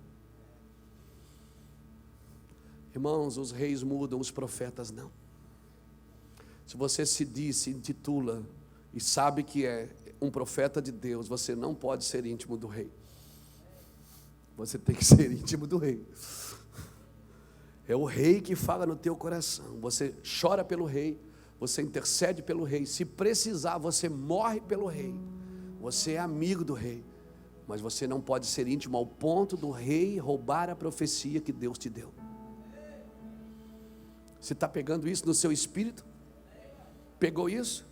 A: Irmãos, os reis mudam, os profetas não. Se você se diz, se intitula e sabe que é um profeta de Deus, você não pode ser íntimo do rei. Você tem que ser íntimo do rei. É o rei que fala no teu coração. Você chora pelo rei, você intercede pelo rei. Se precisar, você morre pelo rei. Você é amigo do rei. Mas você não pode ser íntimo ao ponto do rei roubar a profecia que Deus te deu. Você está pegando isso no seu espírito? Pegou isso?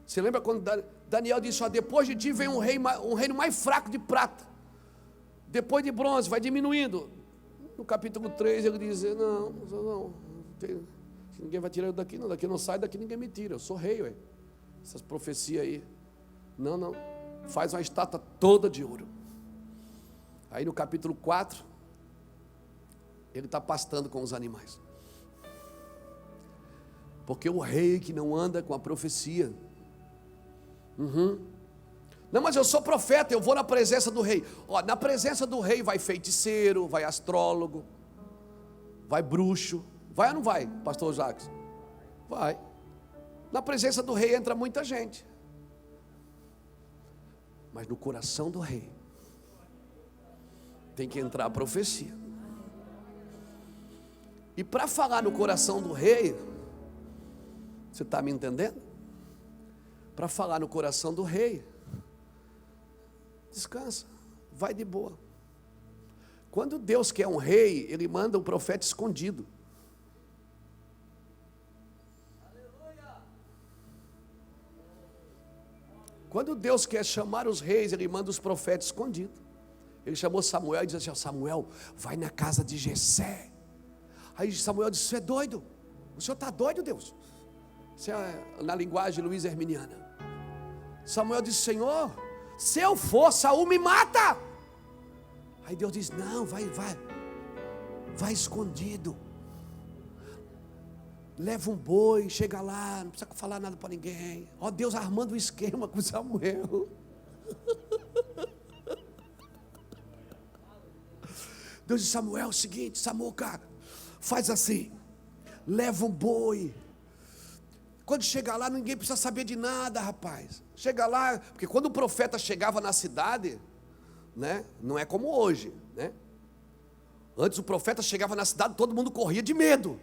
A: Você lembra quando Daniel disse: ó, depois de ti vem um reino mais fraco de prata, depois de bronze, vai diminuindo. No capítulo 3 ele diz: não, ninguém vai tirar eu daqui não, daqui não sai, daqui ninguém me tira, eu sou rei, ué. Essas profecias aí, não, faz uma estátua toda de ouro. Aí no capítulo 4, ele está pastando com os animais. Porque o rei que não anda com a profecia, não, mas eu sou profeta, eu vou na presença do rei. Ó, na presença do rei vai feiticeiro, vai astrólogo, vai bruxo. Vai ou não vai, pastor Jacques? Vai. Na presença do rei entra muita gente. Mas no coração do rei tem que entrar a profecia. E para falar no coração do rei, você está me entendendo? Para falar no coração do rei, descansa, vai de boa. Quando Deus quer um rei, Ele manda um profeta escondido. Quando Deus quer chamar os reis, Ele manda os profetas escondidos. Ele chamou Samuel e disse assim: Samuel, vai na casa de Jessé. Aí Samuel disse: você é doido? O senhor está doido, Deus? Isso é na linguagem Luiz Herminiana. Samuel disse: Senhor, se eu for, Saul me mata. Aí Deus diz: não, vai escondido. Leva um boi, chega lá, não precisa falar nada para ninguém. Ó, Deus armando um esquema com Samuel. Deus disse: Samuel, é o seguinte, Samuel, cara, faz assim, leva um boi. Quando chegar lá, ninguém precisa saber de nada, rapaz. Chega lá, porque quando o profeta chegava na cidade, né, não é como hoje, né? Antes o profeta chegava na cidade, todo mundo corria de medo,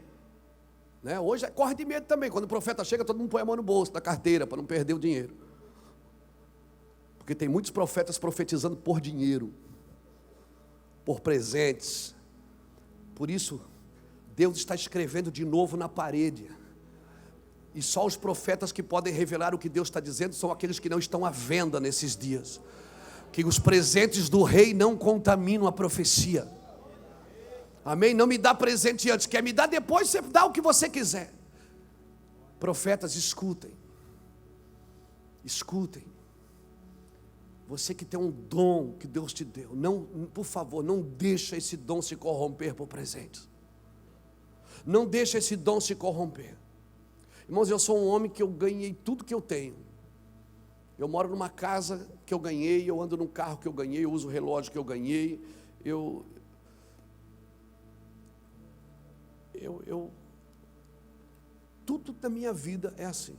A: né? Hoje corre de medo também. Quando o profeta chega, todo mundo põe a mão no bolso, na carteira, para não perder o dinheiro. Porque tem muitos profetas profetizando por dinheiro, por presentes. Por isso, Deus está escrevendo de novo na parede. E só os profetas que podem revelar o que Deus está dizendo são aqueles que não estão à venda nesses dias. Que os presentes do rei não contaminam a profecia. Amém? Não me dá presente antes, quer me dar depois, você dá o que você quiser. Profetas, escutem. Escutem. Você que tem um dom que Deus te deu, não, por favor, não deixa esse dom se corromper por presentes. Não deixa esse dom se corromper. Irmãos, eu sou um homem que eu ganhei tudo que eu tenho. Eu moro numa casa que eu ganhei, eu ando num carro que eu ganhei, eu uso o relógio que eu ganhei, tudo da minha vida é assim.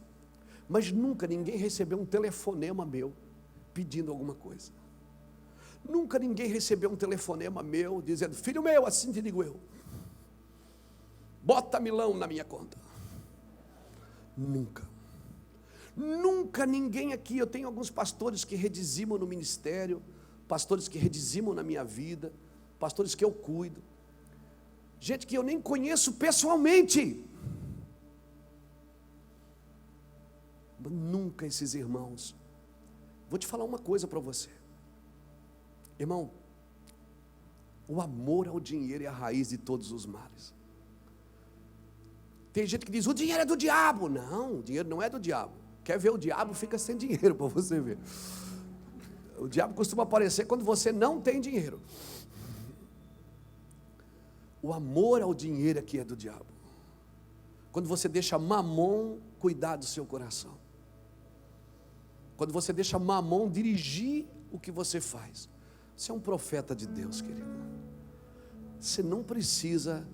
A: Mas nunca ninguém recebeu um telefonema meu pedindo alguma coisa. Nunca ninguém recebeu um telefonema meu dizendo: filho meu, assim te digo eu, bota milão na minha conta. Nunca. Nunca ninguém aqui. Eu tenho alguns pastores que redizimam no ministério, pastores que redizimam na minha vida, pastores que eu cuido, gente que eu nem conheço pessoalmente. Nunca esses irmãos. Vou te falar uma coisa para você, irmão. O amor ao dinheiro é a raiz de todos os males. Tem gente que diz: o dinheiro é do diabo. Não, o dinheiro não é do diabo. Quer ver o diabo? Fica sem dinheiro para você ver. O diabo costuma aparecer quando você não tem dinheiro. O amor ao dinheiro é que é do diabo. Quando você deixa Mamon cuidar do seu coração. Quando você deixa Mamon dirigir o que você faz. Você é um profeta de Deus, querido. Você não precisa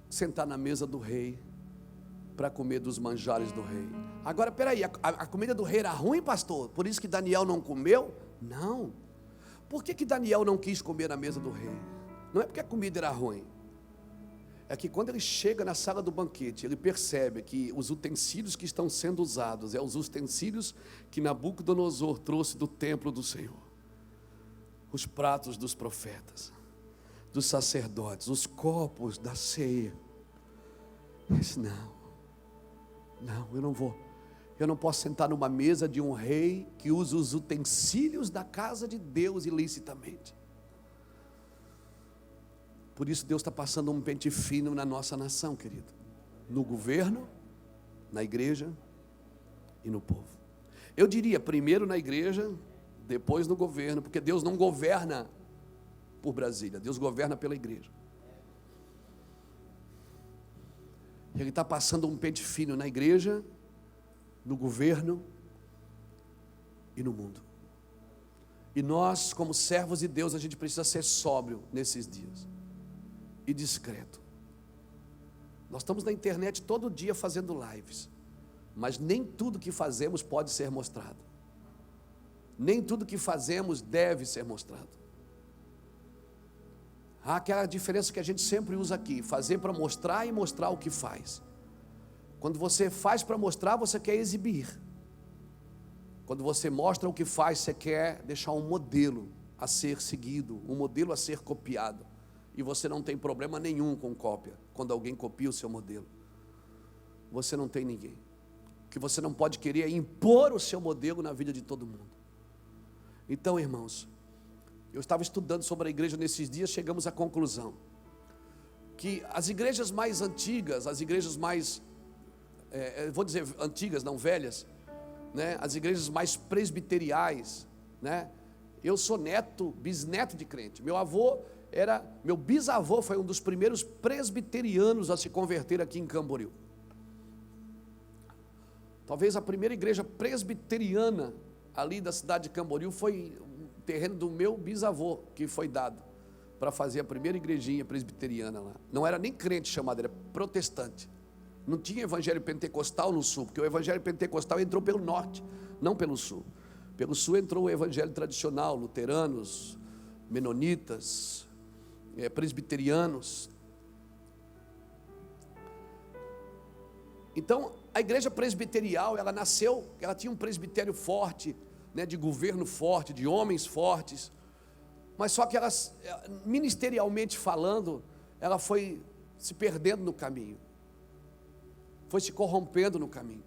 A: sentar na mesa do rei para comer dos manjares do rei. Agora, peraí, a comida do rei era ruim, pastor? Por isso que Daniel não comeu? Não. Por que Daniel não quis comer na mesa do rei? Não é porque a comida era ruim. É que quando ele chega na sala do banquete, ele percebe que os utensílios que estão sendo usados os utensílios que Nabucodonosor trouxe do templo do Senhor. Os pratos dos profetas, dos sacerdotes, os copos da ceia. Ele disse: não, eu não vou. Eu não posso sentar numa mesa de um rei que usa os utensílios da casa de Deus ilicitamente. Por isso Deus está passando um pente fino na nossa nação, querido. No governo, na igreja e no povo. Eu diria primeiro na igreja, depois no governo, porque Deus não governa por Brasília, Deus governa pela igreja. Ele está passando um pente fino na igreja, no governo e no mundo. E nós, como servos de Deus, a gente precisa ser sóbrio nesses dias e discreto. Nós estamos na internet todo dia fazendo lives, mas nem tudo que fazemos pode ser mostrado. Nem tudo que fazemos deve ser mostrado. Há aquela diferença que a gente sempre usa aqui: fazer para mostrar e mostrar o que faz. Quando você faz para mostrar, você quer exibir. Quando você mostra o que faz, você quer deixar um modelo a ser seguido, um modelo a ser copiado. E você não tem problema nenhum com cópia. Quando alguém copia o seu modelo, você não tem ninguém. O que você não pode querer é impor o seu modelo na vida de todo mundo. Então, irmãos, eu estava estudando sobre a igreja nesses dias, chegamos à conclusão que as igrejas mais antigas, as igrejas mais, vou dizer antigas, não velhas, né? As igrejas mais presbiteriais, né? Eu sou bisneto de crente. Meu bisavô foi um dos primeiros presbiterianos a se converter aqui em Camboriú. Talvez a primeira igreja presbiteriana ali da cidade de Camboriú foi o terreno do meu bisavô, que foi dado para fazer a primeira igrejinha presbiteriana lá. Não era nem crente chamado, era protestante. Não tinha evangelho pentecostal no sul, porque o evangelho pentecostal entrou pelo norte, não pelo sul. Pelo sul entrou o evangelho tradicional, luteranos, menonitas, presbiterianos. Então, a igreja presbiterial, ela nasceu, ela tinha um presbitério forte, né, de governo forte, de homens fortes, mas só que elas, ministerialmente falando, ela foi se perdendo no caminho, foi se corrompendo no caminho.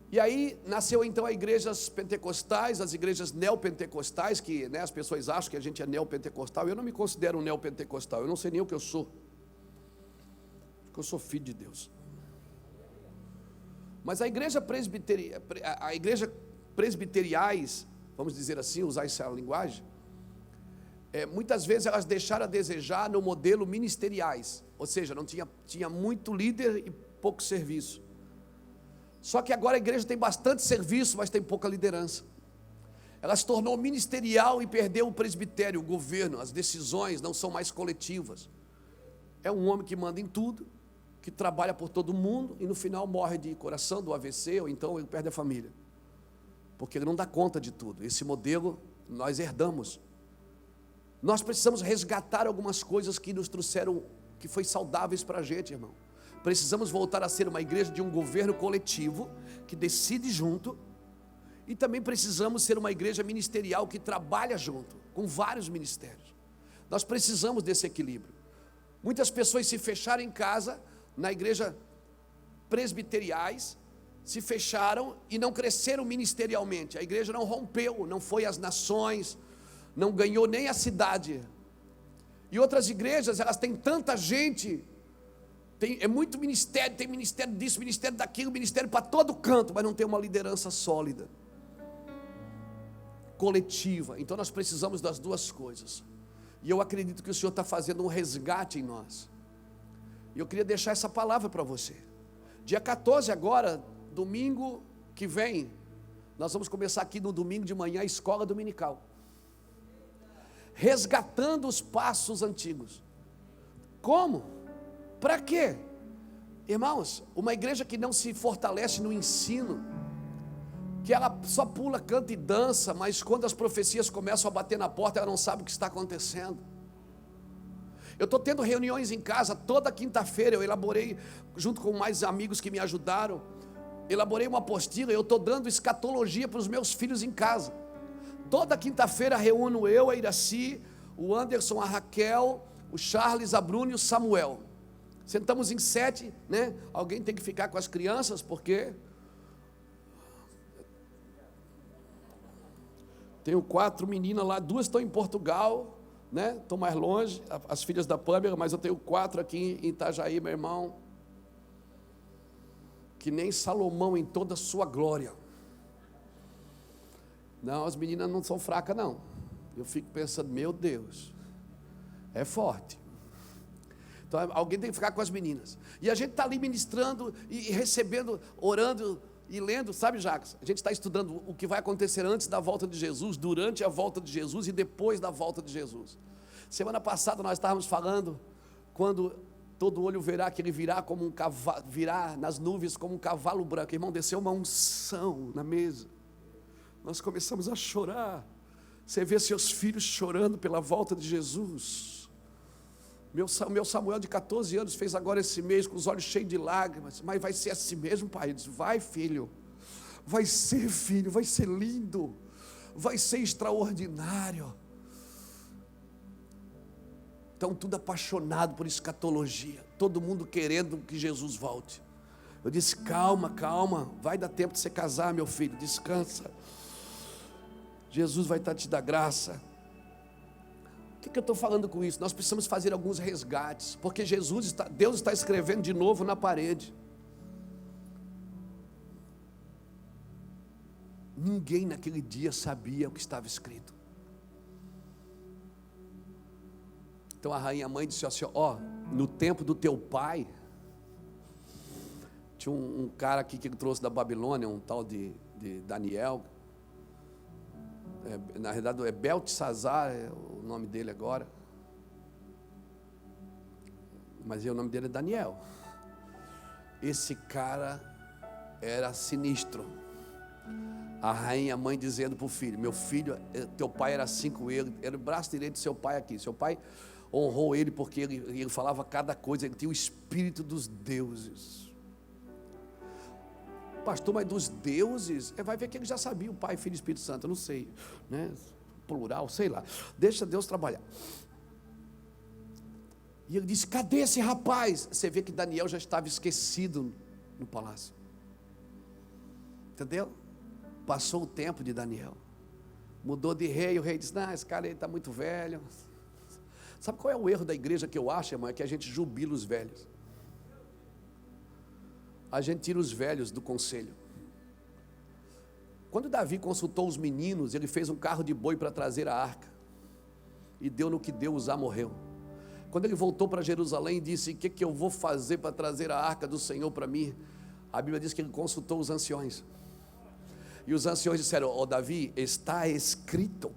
A: E aí nasceu então as igrejas pentecostais, as igrejas neopentecostais, que, né, as pessoas acham que a gente é neopentecostal. Eu não me considero um neopentecostal, eu não sei nem o que eu sou, porque eu sou filho de Deus. Mas a igreja presbiteriais, vamos dizer assim, usar essa linguagem, muitas vezes elas deixaram a desejar no modelo ministeriais, ou seja, não tinha muito líder e pouco serviço. Só que agora a igreja tem bastante serviço, mas tem pouca liderança. Ela se tornou ministerial e perdeu o presbitério, o governo, as decisões não são mais coletivas. É um homem que manda em tudo, que trabalha por todo mundo e no final morre de coração, do AVC, ou então ele perde a família, porque ele não dá conta de tudo. Esse modelo nós herdamos. Nós precisamos resgatar algumas coisas que nos trouxeram, que foi saudáveis para a gente, irmão. Precisamos voltar a ser uma igreja de um governo coletivo, que decide junto, e também precisamos ser uma igreja ministerial que trabalha junto, com vários ministérios. Nós precisamos desse equilíbrio. Muitas pessoas se fecharam em casa, na igreja presbiteriais, se fecharam e não cresceram ministerialmente. A igreja não rompeu, não foi às nações, não ganhou nem a cidade. E outras igrejas, elas têm tanta gente, é muito ministério, tem ministério disso, ministério daquilo, ministério para todo canto, mas não tem uma liderança sólida, coletiva. Então nós precisamos das duas coisas. E eu acredito que o Senhor está fazendo um resgate em nós. E eu queria deixar essa palavra para você. Dia 14 agora, domingo que vem, nós vamos começar aqui no domingo de manhã a escola dominical, resgatando os passos antigos. Como? Para quê? Irmãos, uma igreja que não se fortalece no ensino, que ela só pula, canta e dança, mas quando as profecias começam a bater na porta, ela não sabe o que está acontecendo. Eu estou tendo reuniões em casa, toda quinta-feira eu elaborei, junto com mais amigos que me ajudaram, elaborei uma apostila, eu estou dando escatologia para os meus filhos em casa. Toda quinta-feira reúno eu, a Iraci, o Anderson, a Raquel, o Charles, a Bruna e o Samuel. Sentamos em 7, né? Alguém tem que ficar com as crianças, porque tenho 4 meninas lá, 2 estão em Portugal, né? Estão mais longe, as filhas da Pâmela, mas eu tenho 4 aqui em Itajaí, meu irmão, que nem Salomão em toda a sua glória. Não, as meninas não são fracas não. Eu fico pensando, meu Deus, é forte. Então alguém tem que ficar com as meninas. E a gente está ali ministrando e recebendo, orando e lendo, sabe, Jacques? A gente está estudando o que vai acontecer antes da volta de Jesus, durante a volta de Jesus e depois da volta de Jesus. Semana passada nós estávamos falando, quando todo olho verá que ele virá como um cavalo, virá nas nuvens como um cavalo branco. Irmão, desceu uma unção na mesa. Nós começamos a chorar. Você vê seus filhos chorando pela volta de Jesus. Meu Samuel de 14 anos fez agora esse mês com os olhos cheios de lágrimas. Mas vai ser assim mesmo, pai? Ele disse, vai, filho. Vai ser, filho, vai ser lindo. Vai ser extraordinário. Então tudo apaixonado por escatologia. Todo mundo querendo que Jesus volte. Eu disse, calma, calma. Vai dar tempo de você casar, meu filho. Descansa. Jesus vai te dar graça. O que eu estou falando com isso? Nós precisamos fazer alguns resgates, porque Deus está escrevendo de novo na parede. Ninguém naquele dia sabia o que estava escrito. Então a rainha mãe disse assim, ó, no tempo do teu pai, tinha um cara aqui que ele trouxe da Babilônia, um tal de Daniel, na realidade é Beltesazar, é o nome dele agora, mas o nome dele é Daniel. Esse cara era sinistro. A rainha mãe dizendo para o filho, meu filho, teu pai era assim com ele, era o braço direito do seu pai aqui, seu pai honrou ele porque ele falava cada coisa, ele tinha o espírito dos deuses. Pastor, mas dos deuses, vai ver que ele já sabia, o Pai, Filho e Espírito Santo, eu não sei, né? Plural, sei lá, deixa Deus trabalhar. E ele disse, cadê esse rapaz? Você vê que Daniel já estava esquecido no palácio, entendeu? Passou o tempo de Daniel, mudou de rei, o rei disse, não, esse cara está muito velho. Sabe qual é o erro da igreja que eu acho, irmão? É que a gente jubila os velhos. A gente tira os velhos do conselho. Quando Davi consultou os meninos, ele fez um carro de boi para trazer a arca. E deu no que deu, Uzá morreu. Quando ele voltou para Jerusalém e disse: o que eu vou fazer para trazer a arca do Senhor para mim? A Bíblia diz que ele consultou os anciões. E os anciões disseram: ó Davi, está escrito.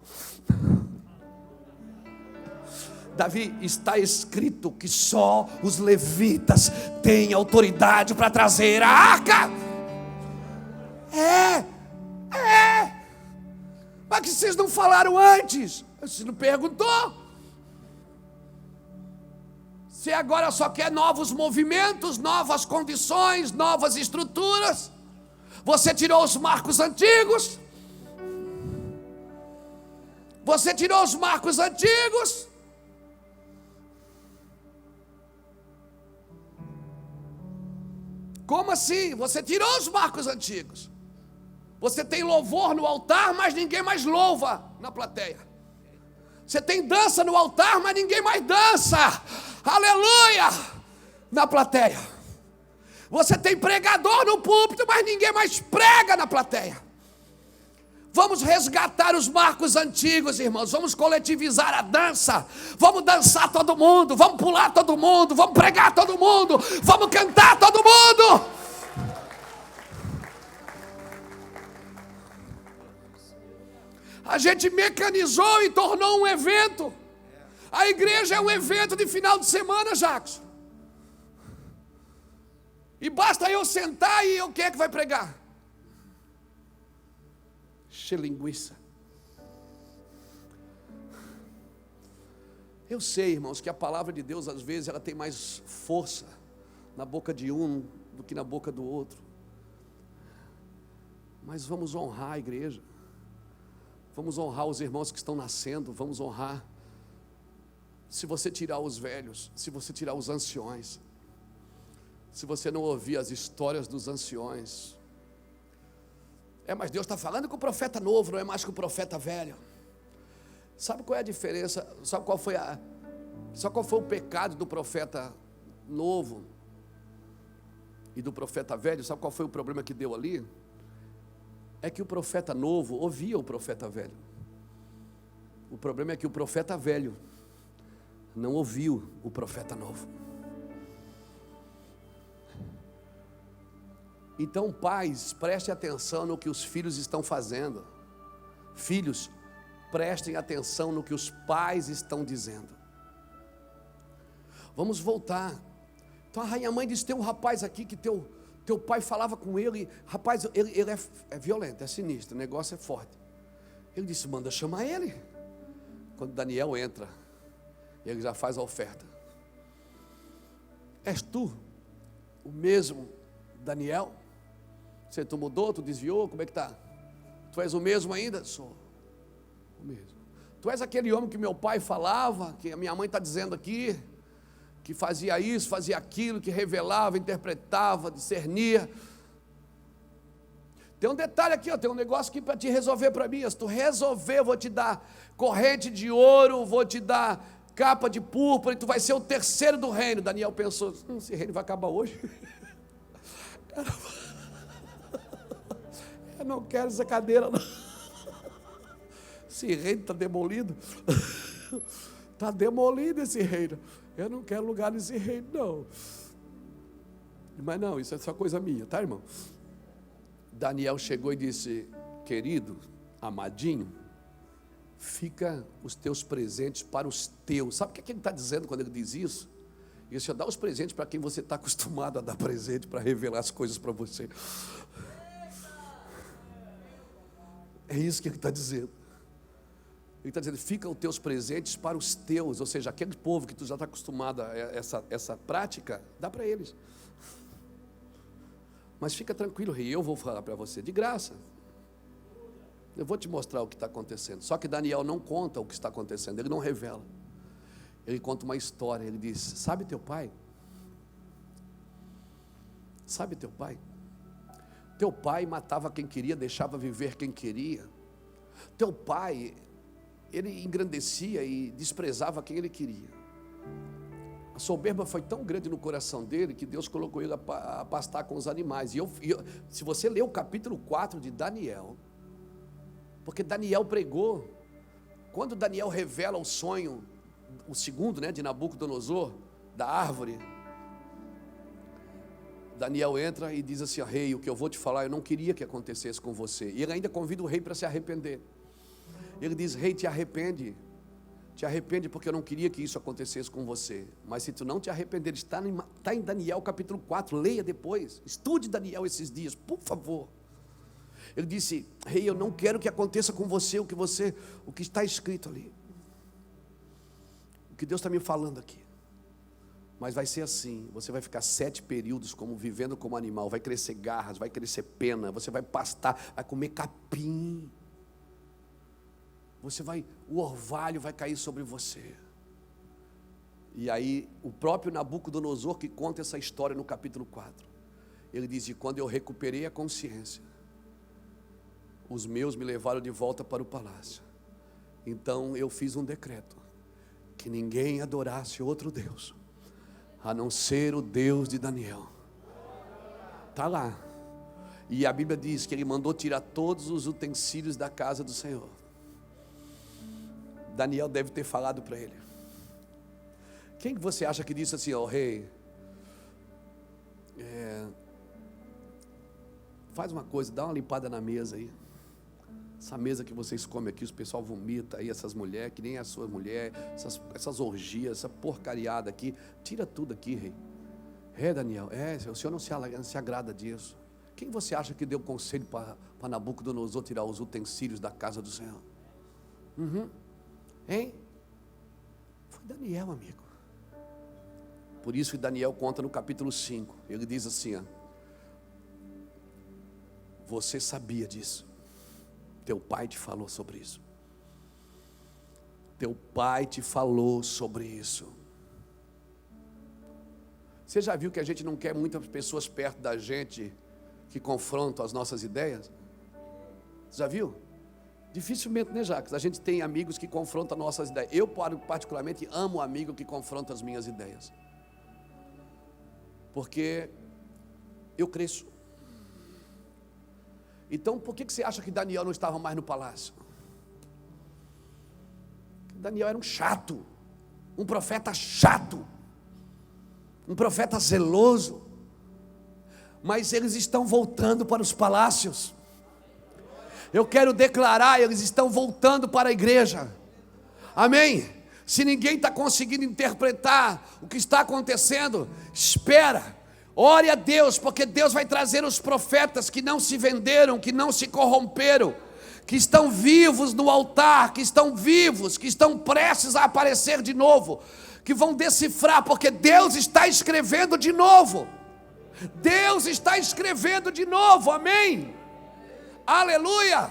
A: Davi, está escrito que só os levitas têm autoridade para trazer a arca. Mas que vocês não falaram antes? Você não perguntou? Você agora só quer novos movimentos, novas condições, novas estruturas. Você tirou os marcos antigos. Você tirou os marcos antigos. Como assim? Você tirou os marcos antigos. Você tem louvor no altar, mas ninguém mais louva na plateia. Você tem dança no altar, mas ninguém mais dança. Aleluia! Na plateia. Você tem pregador no púlpito, mas ninguém mais prega na plateia. Vamos resgatar os marcos antigos, irmãos. Vamos coletivizar a dança. Vamos dançar todo mundo. Vamos pular todo mundo. Vamos pregar todo mundo. Vamos cantar todo mundo. A gente mecanizou e tornou um evento. A igreja é um evento de final de semana, Jackson. E basta eu sentar e quem é que vai pregar? Linguiça. Eu sei, irmãos, que a palavra de Deus às vezes ela tem mais força na boca de um do que na boca do outro. Mas vamos honrar a igreja. Vamos honrar os irmãos que estão nascendo. Vamos honrar. Se você tirar os velhos, se você tirar os anciões, se você não ouvir as histórias dos anciões, mas Deus está falando com o profeta novo, não é mais com o profeta velho. Sabe qual é a diferença? Sabe qual foi o pecado do profeta novo e do profeta velho? Sabe qual foi o problema que deu ali? É que o profeta novo ouvia o profeta velho. O problema é que o profeta velho não ouviu o profeta novo. Então, pais, prestem atenção no que os filhos estão fazendo. Filhos, prestem atenção no que os pais estão dizendo. Vamos voltar. Então a rainha mãe disse: tem um rapaz aqui que teu pai falava com ele. Rapaz, ele é violento, é sinistro, o negócio é forte. Ele disse: manda chamar ele. Quando Daniel entra, ele já faz a oferta. És tu o mesmo Daniel? Tu mudou, tu desviou, como é que está? Tu és o mesmo ainda? Sou o mesmo. Tu és aquele homem que meu pai falava, que a minha mãe está dizendo aqui, que fazia isso, fazia aquilo, que revelava, interpretava, discernia. Tem um detalhe aqui, tem um negócio aqui para te resolver para mim. Se tu resolver, eu vou te dar corrente de ouro, vou te dar capa de púrpura, e tu vai ser o terceiro do reino. Daniel pensou: esse reino vai acabar hoje. Caramba. Eu não quero essa cadeira, não. Esse reino está demolido. Está demolido esse reino. Eu não quero lugar nesse reino, não. Mas não, isso é só coisa minha, tá, irmão? Daniel chegou e disse: querido, amadinho, fica os teus presentes para os teus. Sabe o que ele está dizendo quando ele diz isso? Ele disse: dá os presentes para quem você está acostumado a dar presente, para revelar as coisas para você. É isso que ele está dizendo. Ele está dizendo: fica os teus presentes para os teus. Ou seja, aquele povo que tu já está acostumado a essa prática, dá para eles. Mas fica tranquilo, rei, eu vou falar para você, de graça. Eu vou te mostrar o que está acontecendo. Só que Daniel não conta o que está acontecendo, ele não revela. Ele conta uma história, ele diz: sabe teu pai? Sabe teu pai? Teu pai matava quem queria, deixava viver quem queria. Teu pai, ele engrandecia e desprezava quem ele queria. A soberba foi tão grande no coração dele que Deus colocou ele a pastar com os animais. Se você ler o capítulo 4 de Daniel, porque Daniel pregou Quando Daniel revela o sonho, o segundo, né, de Nabucodonosor, da árvore, Daniel entra e diz assim: rei, o que eu vou te falar, eu não queria que acontecesse com você. E ele ainda convida o rei para se arrepender. Ele diz: rei, te arrepende porque eu não queria que isso acontecesse com você. Mas se tu não te arrepender, está em Daniel capítulo 4, leia depois, estude Daniel esses dias, por favor. Ele disse: rei, eu não quero que aconteça com você o que está escrito ali, o que Deus está me falando aqui. Mas vai ser assim, você vai ficar 7 períodos vivendo como animal, vai crescer garras, vai crescer pena, você vai pastar, vai comer capim, o orvalho vai cair sobre você. E aí o próprio Nabucodonosor que conta essa história no capítulo 4, ele diz: e quando eu recuperei a consciência, os meus me levaram de volta para o palácio. Então eu fiz um decreto, que ninguém adorasse outro Deus, a não ser o Deus de Daniel. Está lá. E a Bíblia diz que ele mandou tirar todos os utensílios da casa do Senhor. Daniel deve ter falado para ele. Quem que você acha que disse assim: ó rei, faz uma coisa, dá uma limpada na mesa aí. Essa mesa que vocês comem aqui, o pessoal vomita aí, essas mulheres, que nem a sua mulher, essas orgias, essa porcariada aqui, tira tudo aqui, rei. Daniel, o senhor não se agrada disso. Quem você acha que deu conselho para Nabucodonosor tirar os utensílios da casa do Senhor? Hein? Foi Daniel, amigo. Por isso que Daniel conta no capítulo 5, ele diz assim: ó, você sabia disso, teu pai te falou sobre isso. Teu pai te falou sobre isso. Você já viu que a gente não quer muitas pessoas perto da gente que confrontam as nossas ideias? Já viu? Dificilmente, né, Jacques? A gente tem amigos que confrontam nossas ideias. Eu particularmente amo o amigo que confronta as minhas ideias, porque eu cresço. Então por que você acha que Daniel não estava mais no palácio? Daniel era um chato, um profeta chato, um profeta zeloso. Mas eles estão voltando para os palácios. Eu quero declarar, eles estão voltando para a igreja. Amém? Se ninguém está conseguindo interpretar o que está acontecendo, espera, ore a Deus, porque Deus vai trazer os profetas que não se venderam, que não se corromperam, que estão vivos no altar, que estão vivos, que estão prestes a aparecer de novo, que vão decifrar, porque Deus está escrevendo de novo. Deus está escrevendo de novo, amém? Aleluia!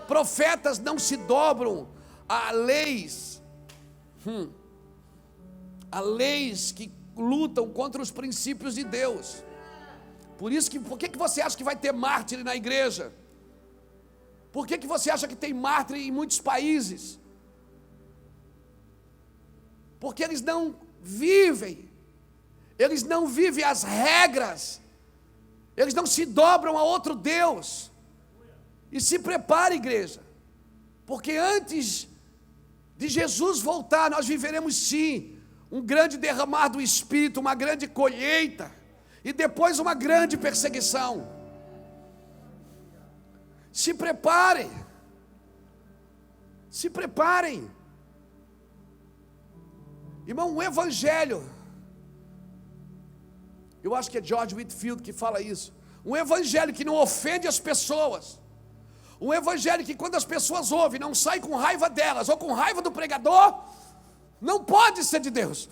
A: Profetas não se dobram a leis, a leis que lutam contra os princípios de Deus. Por que você acha que vai ter mártir na igreja? Por que você acha que tem mártir em muitos países? Porque eles não vivem as regras, eles não se dobram a outro Deus. E se prepare, igreja, porque antes de Jesus voltar, nós viveremos sim um grande derramar do Espírito, uma grande colheita, e depois uma grande perseguição. Se preparem, se preparem, irmão. O evangelho, eu acho que é George Whitefield que fala isso, um evangelho que não ofende as pessoas, um evangelho que quando as pessoas ouvem, não sai com raiva delas, ou com raiva do pregador, não pode ser de Deus.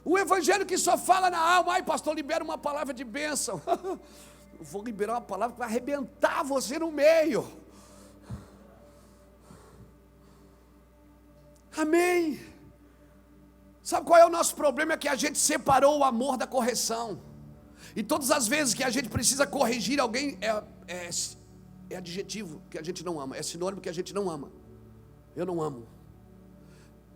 A: Um evangelho que só fala na alma: ai pastor, libera uma palavra de bênção. Eu vou liberar uma palavra que vai arrebentar você no meio. Amém. Sabe qual é o nosso problema? É que a gente separou o amor da correção. E todas as vezes que a gente precisa corrigir alguém, é adjetivo que a gente não ama, é sinônimo que a gente não ama. Eu não amo.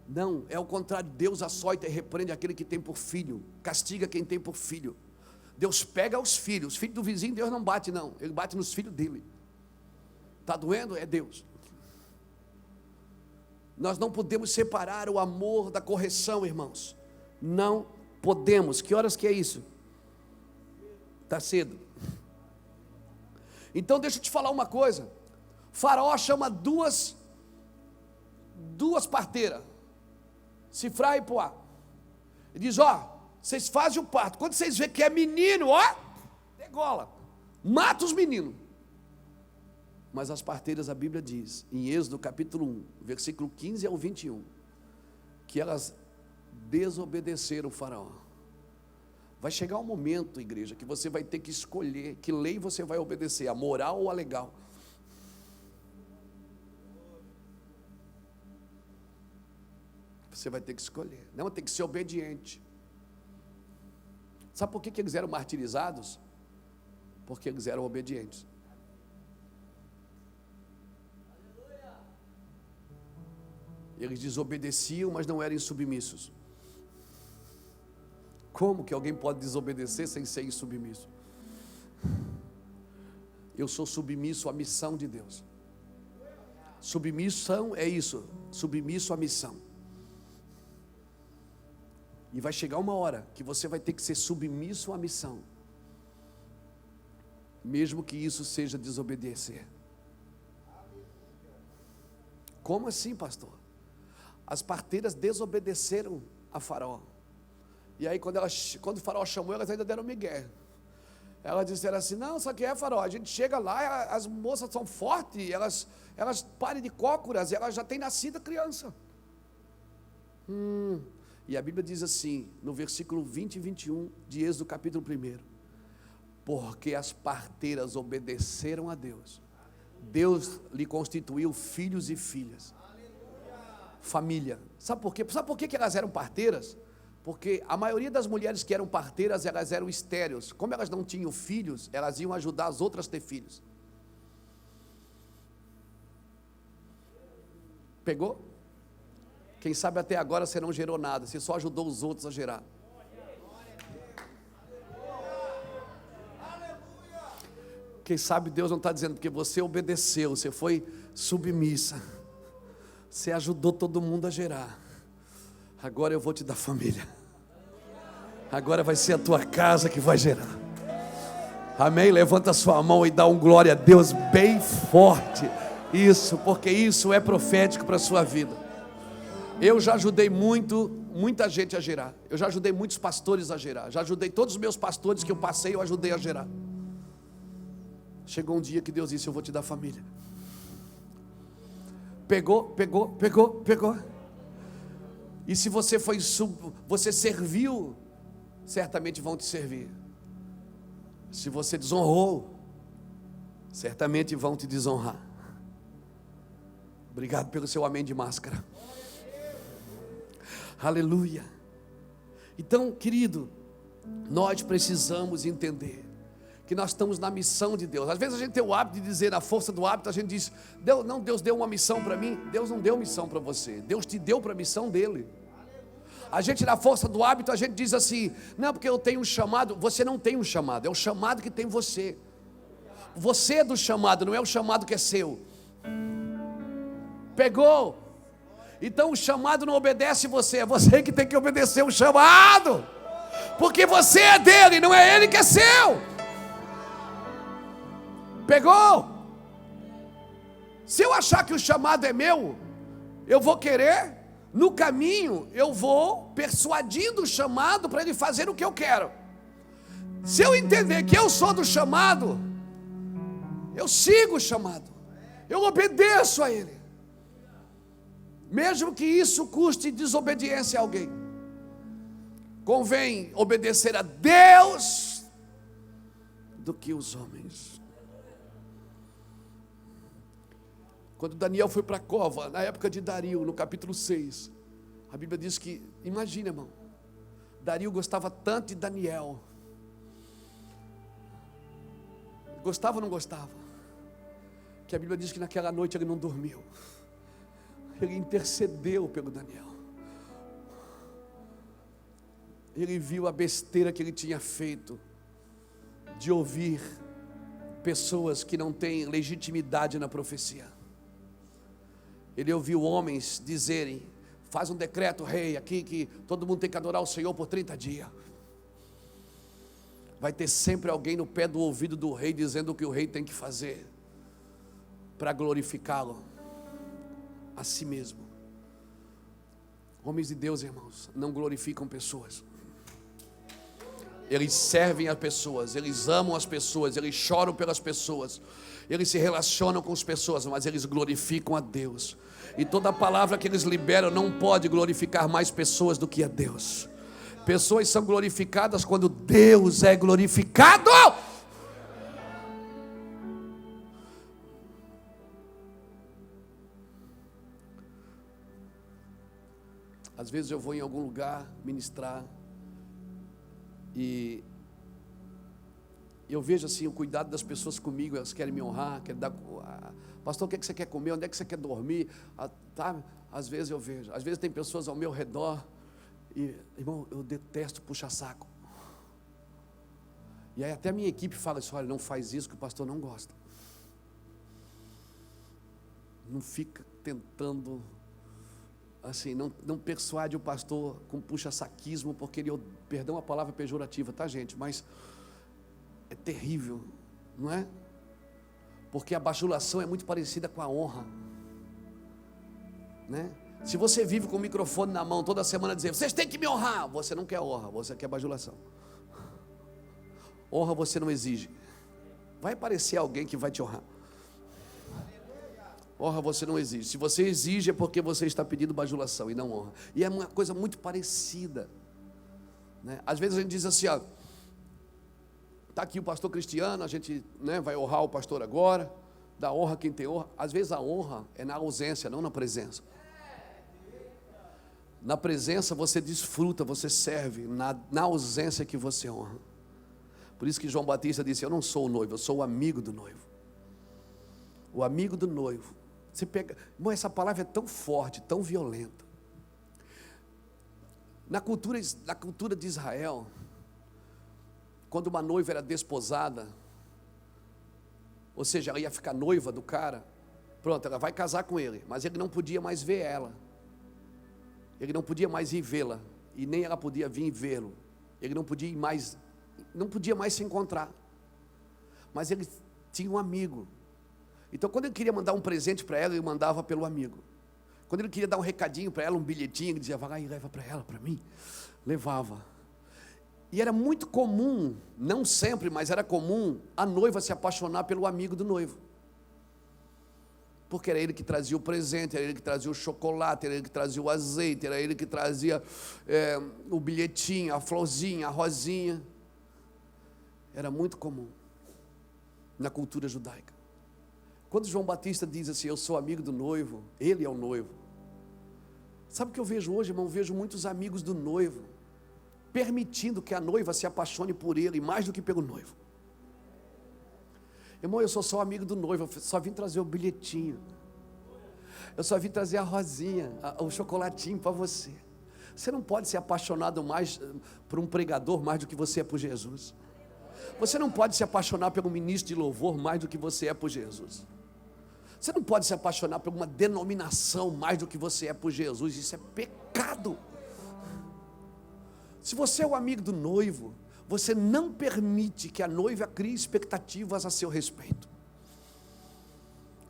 A: Não, é o contrário. Deus açoita e repreende aquele que tem por filho, castiga quem tem por filho. Deus pega os filhos do vizinho, Deus não bate não, Ele bate nos filhos dele. Está doendo? É Deus. Nós não podemos separar o amor da correção, irmãos. Não podemos. Que horas que é isso? Está cedo. Então deixa eu te falar uma coisa. Faraó chama duas parteiras, Sifrá e Poá. Ele diz: ó, vocês fazem o parto. Quando vocês vêem que é menino, ó, degola, mata os meninos. Mas as parteiras, a Bíblia diz, em Êxodo capítulo 1, versículo 15 ao 21, que elas desobedeceram o Faraó. Vai chegar um momento, igreja, que você vai ter que escolher que lei você vai obedecer, a moral ou a legal. Você vai ter que escolher. Não, tem que ser obediente. Sabe por que eles eram martirizados? Porque eles eram obedientes. Eles desobedeciam, mas não eram submissos. Como que alguém pode desobedecer sem ser insubmisso? Eu sou submisso à missão de Deus. Submissão é isso, submisso à missão. E vai chegar uma hora que você vai ter que ser submisso à missão, mesmo que isso seja desobedecer. Como assim, pastor? As parteiras desobedeceram a Faraó. E aí quando o Faraó chamou, elas ainda deram migué. Elas disseram assim: não, só que Faraó, a gente chega lá, as moças são fortes, elas parem de cócoras, elas já têm nascido a criança. E a Bíblia diz assim, no versículo 20 e 21 de Êxodo capítulo 1, porque as parteiras obedeceram a Deus, Deus lhe constituiu filhos e filhas. Família. Sabe por quê? Sabe por que elas eram parteiras? Porque a maioria das mulheres que eram parteiras, elas eram estéreis. Como elas não tinham filhos, elas iam ajudar as outras a ter filhos. Pegou? Quem sabe até agora você não gerou nada, você só ajudou os outros a gerar. Quem sabe Deus não está dizendo, porque você obedeceu, você foi submissa, você ajudou todo mundo a gerar. Agora eu vou te dar família. Agora vai ser a tua casa que vai gerar. Amém? Levanta a sua mão e dá um glória a Deus bem forte. Isso, porque isso é profético para a sua vida. Eu já ajudei muita gente a gerar. Eu já ajudei muitos pastores a gerar. Já ajudei todos os meus pastores que eu passei, eu ajudei a gerar. Chegou um dia que Deus disse: eu vou te dar família. Pegou. E se você você serviu, certamente vão te servir. Se você desonrou, certamente vão te desonrar. Obrigado pelo seu amém de máscara. Aleluia. Então, querido, nós precisamos entender que nós estamos na missão de Deus. Às vezes a gente tem o hábito de dizer, na força do hábito, a gente diz: Deus deu uma missão para mim. Deus não deu missão para você, Deus te deu para a missão dele. A gente, na força do hábito, a gente diz assim: não, porque eu tenho um chamado. Você não tem um chamado, é o chamado que tem você. Você é do chamado, não é o chamado que é seu. Pegou? Então o chamado não obedece você, é você que tem que obedecer o chamado, porque você é dele, não é ele que é seu. Pegou? Se eu achar que o chamado é meu, eu vou querer, no caminho eu vou persuadindo o chamado para ele fazer o que eu quero. Se eu entender que eu sou do chamado, eu sigo o chamado, eu obedeço a ele, mesmo que isso custe desobediência a alguém. Convém obedecer a Deus do que os homens. Quando Daniel foi para a cova, na época de Dario, no capítulo 6, a Bíblia diz que, imagina, irmão, Dario gostava tanto de Daniel. Gostava ou não gostava? Que a Bíblia diz que naquela noite ele não dormiu. Ele intercedeu pelo Daniel. Ele viu a besteira que ele tinha feito de ouvir pessoas que não têm legitimidade na profecia. Ele ouviu homens dizerem: faz um decreto, rei, aqui que todo mundo tem que adorar o Senhor por 30 dias. Vai ter sempre alguém no pé do ouvido do rei dizendo o que o rei tem que fazer para glorificá-lo a si mesmo. Homens de Deus, irmãos, não glorificam pessoas. Eles servem as pessoas, eles amam as pessoas, eles choram pelas pessoas, eles se relacionam com as pessoas, mas eles glorificam a Deus. E toda palavra que eles liberam não pode glorificar mais pessoas do que a Deus. Pessoas são glorificadas quando Deus é glorificado. Às vezes eu vou em algum lugar ministrar e eu vejo assim o cuidado das pessoas comigo. Elas querem me honrar, querem dar... Pastor, o que é que você quer comer? Onde é que você quer dormir? Tá? Às vezes eu vejo. Às vezes tem pessoas ao meu redor e, irmão, eu detesto puxa-saco. E aí até a minha equipe fala assim: olha, não faz isso que o pastor não gosta. Não fica tentando, assim, não persuade o pastor com puxa-saquismo, porque ele, perdão a palavra pejorativa, tá, gente? Mas é terrível, não é? Porque a bajulação é muito parecida com a honra, né? Se você vive com o microfone na mão toda semana dizendo: vocês têm que me honrar, você não quer honra, você quer bajulação. Honra você não exige. Vai aparecer alguém que vai te honrar. Honra você não exige. Se você exige é porque você está pedindo bajulação e não honra. E é uma coisa muito parecida, né? Às vezes a gente diz assim: ó, está aqui o pastor Cristiano, a gente, né, vai honrar o pastor agora, dá honra a quem tem honra. Às vezes a honra é na ausência, não na presença. Na presença você desfruta, você serve, na ausência que você honra. Por isso que João Batista disse: eu não sou o noivo, eu sou o amigo do noivo. O amigo do noivo. Você pega, irmão, essa palavra é tão forte, tão violenta. Na cultura de Israel, quando uma noiva era desposada, ou seja, ela ia ficar noiva do cara, pronto, ela vai casar com ele, mas ele não podia mais ver ela. Ele não podia mais ir vê-la, e nem ela podia vir vê-lo. Ele não podia mais se encontrar. Mas ele tinha um amigo. Então, quando ele queria mandar um presente para ela, ele mandava pelo amigo. Quando ele queria dar um recadinho para ela, um bilhetinho, ele dizia: vai lá e leva para ela, para mim. Levava. E era muito comum, não sempre, mas era comum, a noiva se apaixonar pelo amigo do noivo. Porque era ele que trazia o presente, era ele que trazia o chocolate, era ele que trazia o azeite, era ele que trazia o bilhetinho, a florzinha, a rosinha. Era muito comum na cultura judaica. Quando João Batista diz assim: eu sou amigo do noivo, ele é o noivo. Sabe o que eu vejo hoje, irmão? Eu vejo muitos amigos do noivo permitindo que a noiva se apaixone por ele mais do que pelo noivo. Irmão, eu sou só amigo do noivo, eu só vim trazer o bilhetinho, eu só vim trazer a rosinha, o chocolatinho para você. Você não pode ser apaixonado mais por um pregador mais do que você é por Jesus. Você não pode se apaixonar pelo ministro de louvor mais do que você é por Jesus. Você não pode se apaixonar por uma denominação mais do que você é por Jesus. Isso é pecado. Se você é o amigo do noivo, você não permite que a noiva crie expectativas a seu respeito.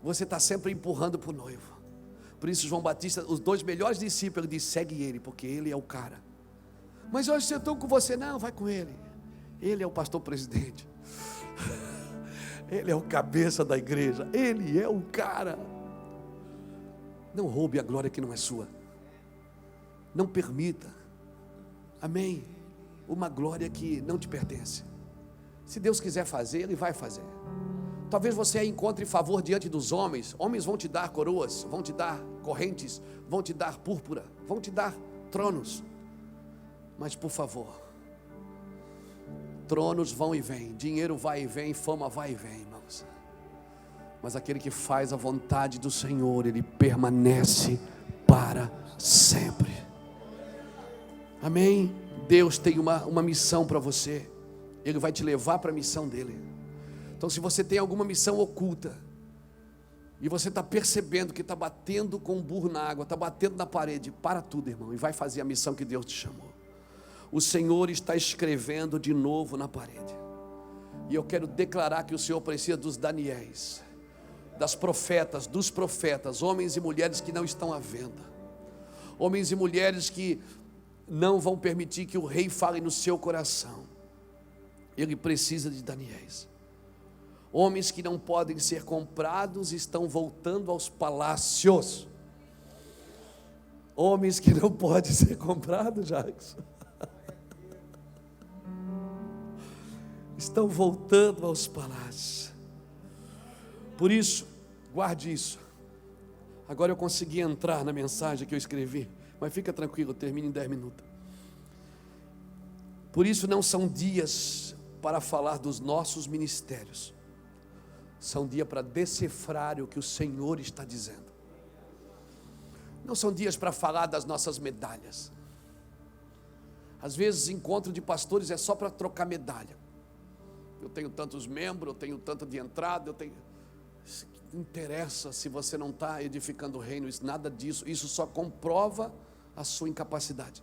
A: Você está sempre empurrando para o noivo. Por isso João Batista, os 2 melhores discípulos, ele disse: segue ele, porque ele é o cara. Mas hoje eu estou com você. Não, vai com ele. Ele é o pastor presidente. Ele é o cabeça da igreja. Ele é o cara. Não roube a glória que não é sua. Não permita. Amém? Uma glória que não te pertence. Se Deus quiser fazer, Ele vai fazer. Talvez você encontre favor diante dos homens. Homens vão te dar coroas, vão te dar correntes, vão te dar púrpura, vão te dar tronos. Mas por favor, tronos vão e vêm, dinheiro vai e vem, fama vai e vem, irmãos. Mas aquele que faz a vontade do Senhor, ele permanece para sempre. Amém? Deus tem uma missão para você. Ele vai te levar para a missão dele. Então, se você tem alguma missão oculta, e você está percebendo que está batendo com um burro na água, está batendo na parede, para tudo, irmão, e vai fazer a missão que Deus te chamou. O Senhor está escrevendo de novo na parede. E eu quero declarar que o Senhor precisa dos Daniéis, das profetas, dos profetas, homens e mulheres que não estão à venda, homens e mulheres que não vão permitir que o rei fale no seu coração. Ele precisa de Daniéis. Homens que não podem ser comprados estão voltando aos palácios. Homens que não podem ser comprados, Jackson, estão voltando aos palácios. Por isso, guarde isso. Agora eu consegui entrar na mensagem que eu escrevi, mas fica tranquilo, termino em 10 minutos. Por isso não são dias para falar dos nossos ministérios, são dias para decifrar o que o Senhor está dizendo. Não são dias para falar das nossas medalhas. Às vezes encontro de pastores é só para trocar medalha. Eu tenho tantos membros, eu tenho tanto de entrada, eu tenho... Isso não interessa se você não está edificando o reino, isso, nada disso. Isso só comprova a sua incapacidade.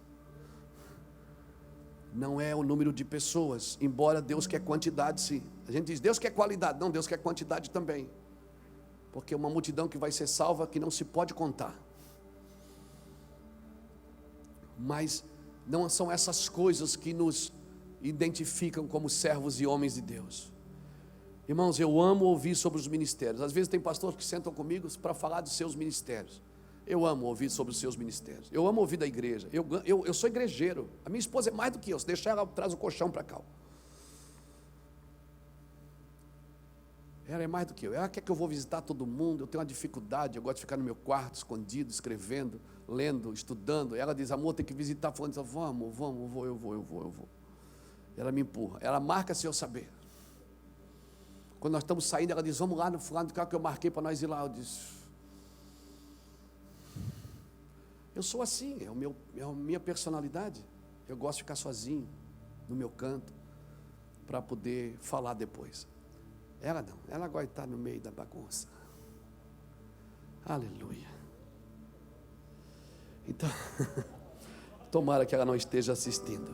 A: Não é o número de pessoas, embora Deus quer quantidade, sim. A gente diz, Deus quer qualidade. Não, Deus quer quantidade também. Porque é uma multidão que vai ser salva que não se pode contar. Mas não são essas coisas que nos identificam como servos e homens de Deus. Irmãos, eu amo ouvir sobre os ministérios. Às vezes tem pastores que sentam comigo para falar dos seus ministérios. Eu amo ouvir sobre os seus ministérios. Eu amo ouvir da igreja. Eu sou igrejeiro. A minha esposa é mais do que eu. Se deixar, ela traz o colchão para cá. Ela é mais do que eu. Ela quer que eu vou visitar todo mundo. Eu tenho uma dificuldade. Eu gosto de ficar no meu quarto, escondido, escrevendo, lendo, estudando. Ela diz, amor, tem que visitar. Eu diz, vamos, eu vou. Ela me empurra. Ela marca sem eu saber. Quando nós estamos saindo, ela diz, vamos lá no fulano do carro que eu marquei para nós ir lá. Eu disse, eu sou assim, é a minha personalidade. Eu gosto de ficar sozinho, no meu canto, para poder falar depois. Ela não, ela gosta de estar no meio da bagunça. Aleluia. Então, tomara que ela não esteja assistindo.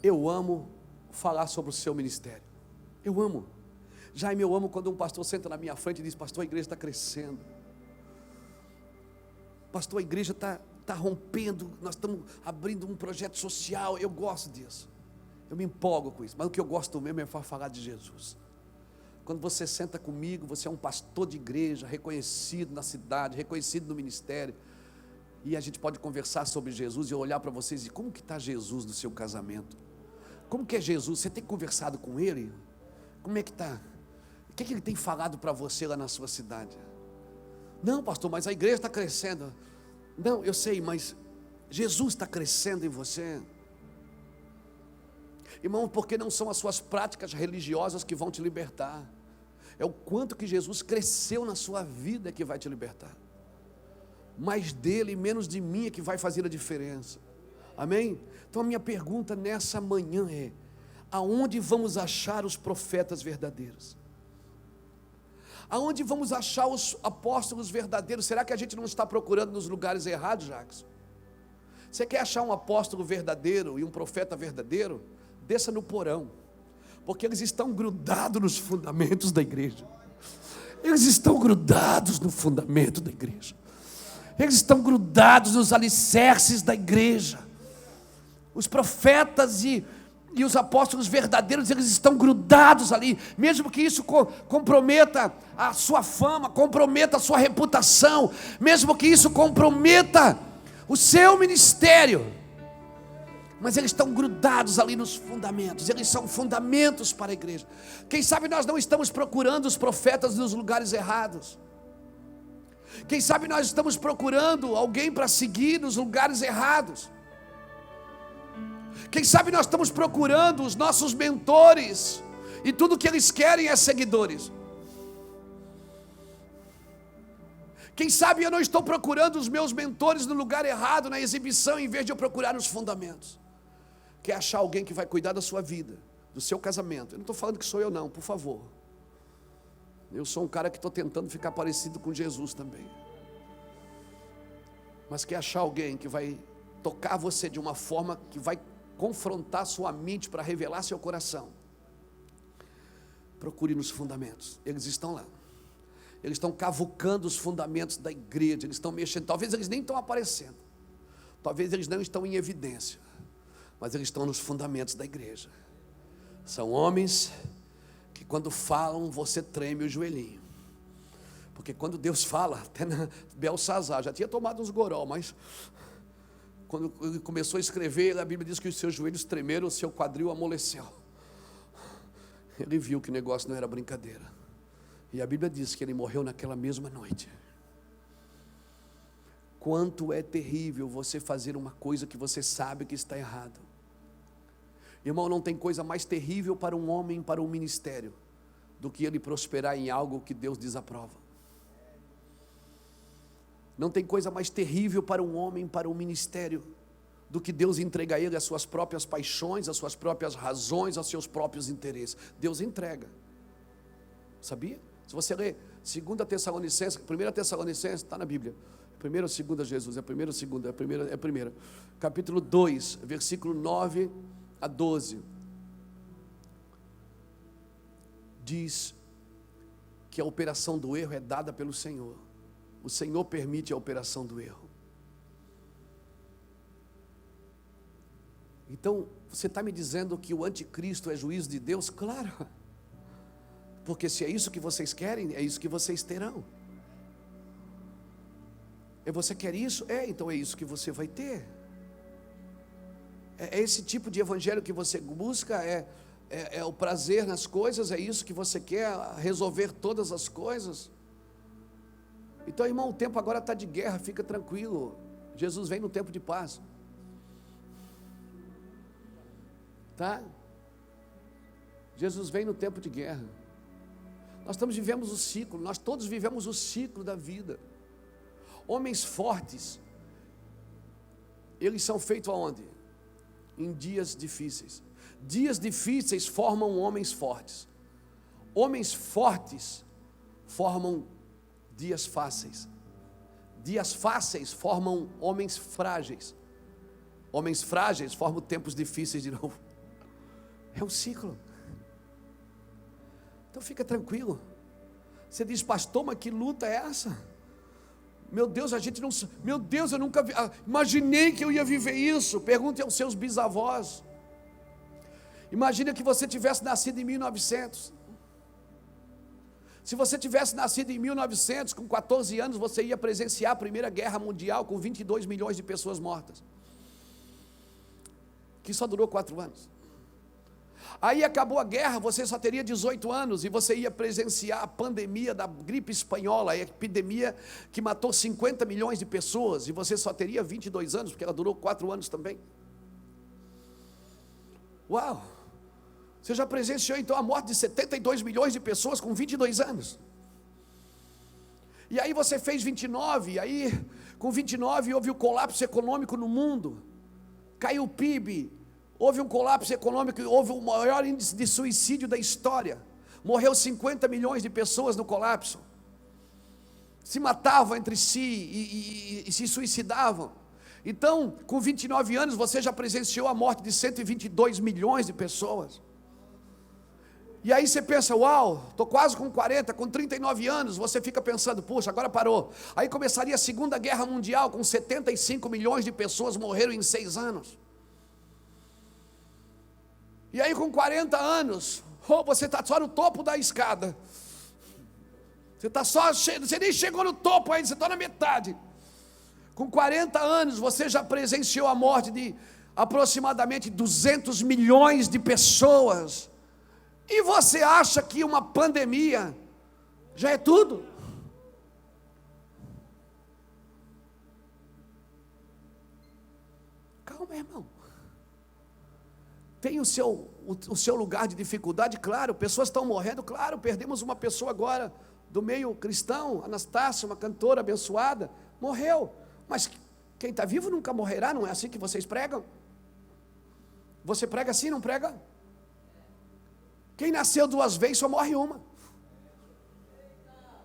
A: Eu amo falar sobre o seu ministério. Eu amo. Jaime, eu amo quando um pastor senta na minha frente e diz, pastor, a igreja está crescendo. Pastor, a igreja está rompendo, nós estamos abrindo um projeto social. Eu gosto disso. Eu me empolgo com isso. Mas o que eu gosto mesmo é falar de Jesus. Quando você senta comigo, você é um pastor de igreja, reconhecido na cidade, reconhecido no ministério. E a gente pode conversar sobre Jesus e eu olhar para vocês e dizer, como que está Jesus no seu casamento? Como que é Jesus? Você tem conversado com Ele? Como é que está? O que Ele tem falado para você lá na sua cidade? Não, pastor, mas a igreja está crescendo. Não, eu sei, mas Jesus está crescendo em você. Irmão, porque não são as suas práticas religiosas que vão te libertar. É o quanto que Jesus cresceu na sua vida que vai te libertar. Mais dele e menos de mim é que vai fazer a diferença. Amém? Então a minha pergunta nessa manhã é, aonde vamos achar os profetas verdadeiros? Aonde vamos achar os apóstolos verdadeiros? Será que a gente não está procurando nos lugares errados, Jackson? Você quer achar um apóstolo verdadeiro e um profeta verdadeiro? Desça no porão, porque eles estão grudados nos fundamentos da igreja. Eles estão grudados no fundamento da igreja. Eles estão grudados nos alicerces da igreja. Os profetas e os apóstolos verdadeiros, eles estão grudados ali, mesmo que isso comprometa a sua fama, comprometa a sua reputação, mesmo que isso comprometa o seu ministério, mas eles estão grudados ali nos fundamentos, eles são fundamentos para a igreja. Quem sabe nós não estamos procurando os profetas nos lugares errados, quem sabe nós estamos procurando alguém para seguir nos lugares errados. Quem sabe nós estamos procurando os nossos mentores e tudo que eles querem é seguidores. Quem sabe eu não estou procurando os meus mentores no lugar errado, na exibição, em vez de eu procurar nos fundamentos. Quer achar alguém que vai cuidar da sua vida, do seu casamento. Eu não estou falando que sou eu não, por favor. Eu sou um cara que estou tentando ficar parecido com Jesus também. Mas quer achar alguém que vai tocar você de uma forma que vai confrontar sua mente para revelar seu coração. Procure nos fundamentos. Eles estão lá. Eles estão cavucando os fundamentos da igreja. Eles estão mexendo. Talvez eles nem estão aparecendo. Talvez eles não estão em evidência. Mas eles estão nos fundamentos da igreja. São homens que quando falam você treme o joelhinho. Porque quando Deus fala, até na Belsazar, já tinha tomado uns goró, mas quando ele começou a escrever, a Bíblia diz que os seus joelhos tremeram, o seu quadril amoleceu. Ele viu que o negócio não era brincadeira. E a Bíblia diz que ele morreu naquela mesma noite. Quanto é terrível você fazer uma coisa que você sabe que está errado. Irmão, não tem coisa mais terrível para um homem, para um ministério, do que ele prosperar em algo que Deus desaprova. Não tem coisa mais terrível para um homem, para um ministério, do que Deus entregar a ele as suas próprias paixões, as suas próprias razões, os seus próprios interesses. Deus entrega. Sabia? Se você ler 2 Tessalonicenses, 1 Tessalonicenses, está na Bíblia. 1 ou 2 Jesus? É 1 ou 2? É 1. Capítulo 2, versículo 9 a 12. Diz que a operação do erro é dada pelo Senhor. O Senhor permite a operação do erro. Então, você está me dizendo que o anticristo é juízo de Deus? Claro. Porque se é isso que vocês querem, é isso que vocês terão. E você quer isso? Então é isso que você vai ter. É esse tipo de evangelho que você busca, é o prazer nas coisas, é isso que você quer, resolver todas as coisas. Então, irmão, o tempo agora está de guerra, fica tranquilo. Jesus vem no tempo de paz. Tá? Jesus vem no tempo de guerra. Vivemos o ciclo, nós todos vivemos o ciclo da vida. Homens fortes, eles são feitos aonde? Em dias difíceis. Dias difíceis formam homens fortes. Homens fortes formam dias fáceis. Dias fáceis formam homens frágeis. Homens frágeis formam tempos difíceis de novo. É um ciclo. Então fica tranquilo. Você diz, pastor, mas que luta é essa? Meu Deus, a gente não... Meu Deus, eu nunca imaginei que eu ia viver isso. Pergunte aos seus bisavós. Imagina que você tivesse nascido em 1900. Se você tivesse nascido em 1900, com 14 anos, você ia presenciar a Primeira Guerra Mundial com 22 milhões de pessoas mortas. Que só durou 4 anos. Aí acabou a guerra, você só teria 18 anos e você ia presenciar a pandemia da gripe espanhola, a epidemia que matou 50 milhões de pessoas, e você só teria 22 anos, porque ela durou 4 anos também. Uau! Você já presenciou então a morte de 72 milhões de pessoas com 22 anos. E aí você fez 29, e aí com 29 houve o colapso econômico no mundo, caiu o PIB, houve um colapso econômico, houve o maior índice de suicídio da história, morreu 50 milhões de pessoas no colapso, se matavam entre si e se suicidavam. Então, com 29 anos você já presenciou a morte de 122 milhões de pessoas. E aí você pensa, uau, estou quase com 40, com 39 anos, você fica pensando, puxa, agora parou. Aí começaria a Segunda Guerra Mundial, com 75 milhões de pessoas morreram em 6 anos. E aí com 40 anos, você está só no topo da escada. Você nem chegou no topo ainda, você está na metade. Com 40 anos, você já presenciou a morte de aproximadamente 200 milhões de pessoas. E você acha que uma pandemia já é tudo? Calma, irmão. Tem o seu lugar de dificuldade, claro. Pessoas estão morrendo, claro. Perdemos uma pessoa agora do meio cristão, Anastácia, uma cantora abençoada, morreu. Mas quem está vivo nunca morrerá, não é assim que vocês pregam? Você prega assim, não prega? Quem nasceu 2 vezes só morre uma.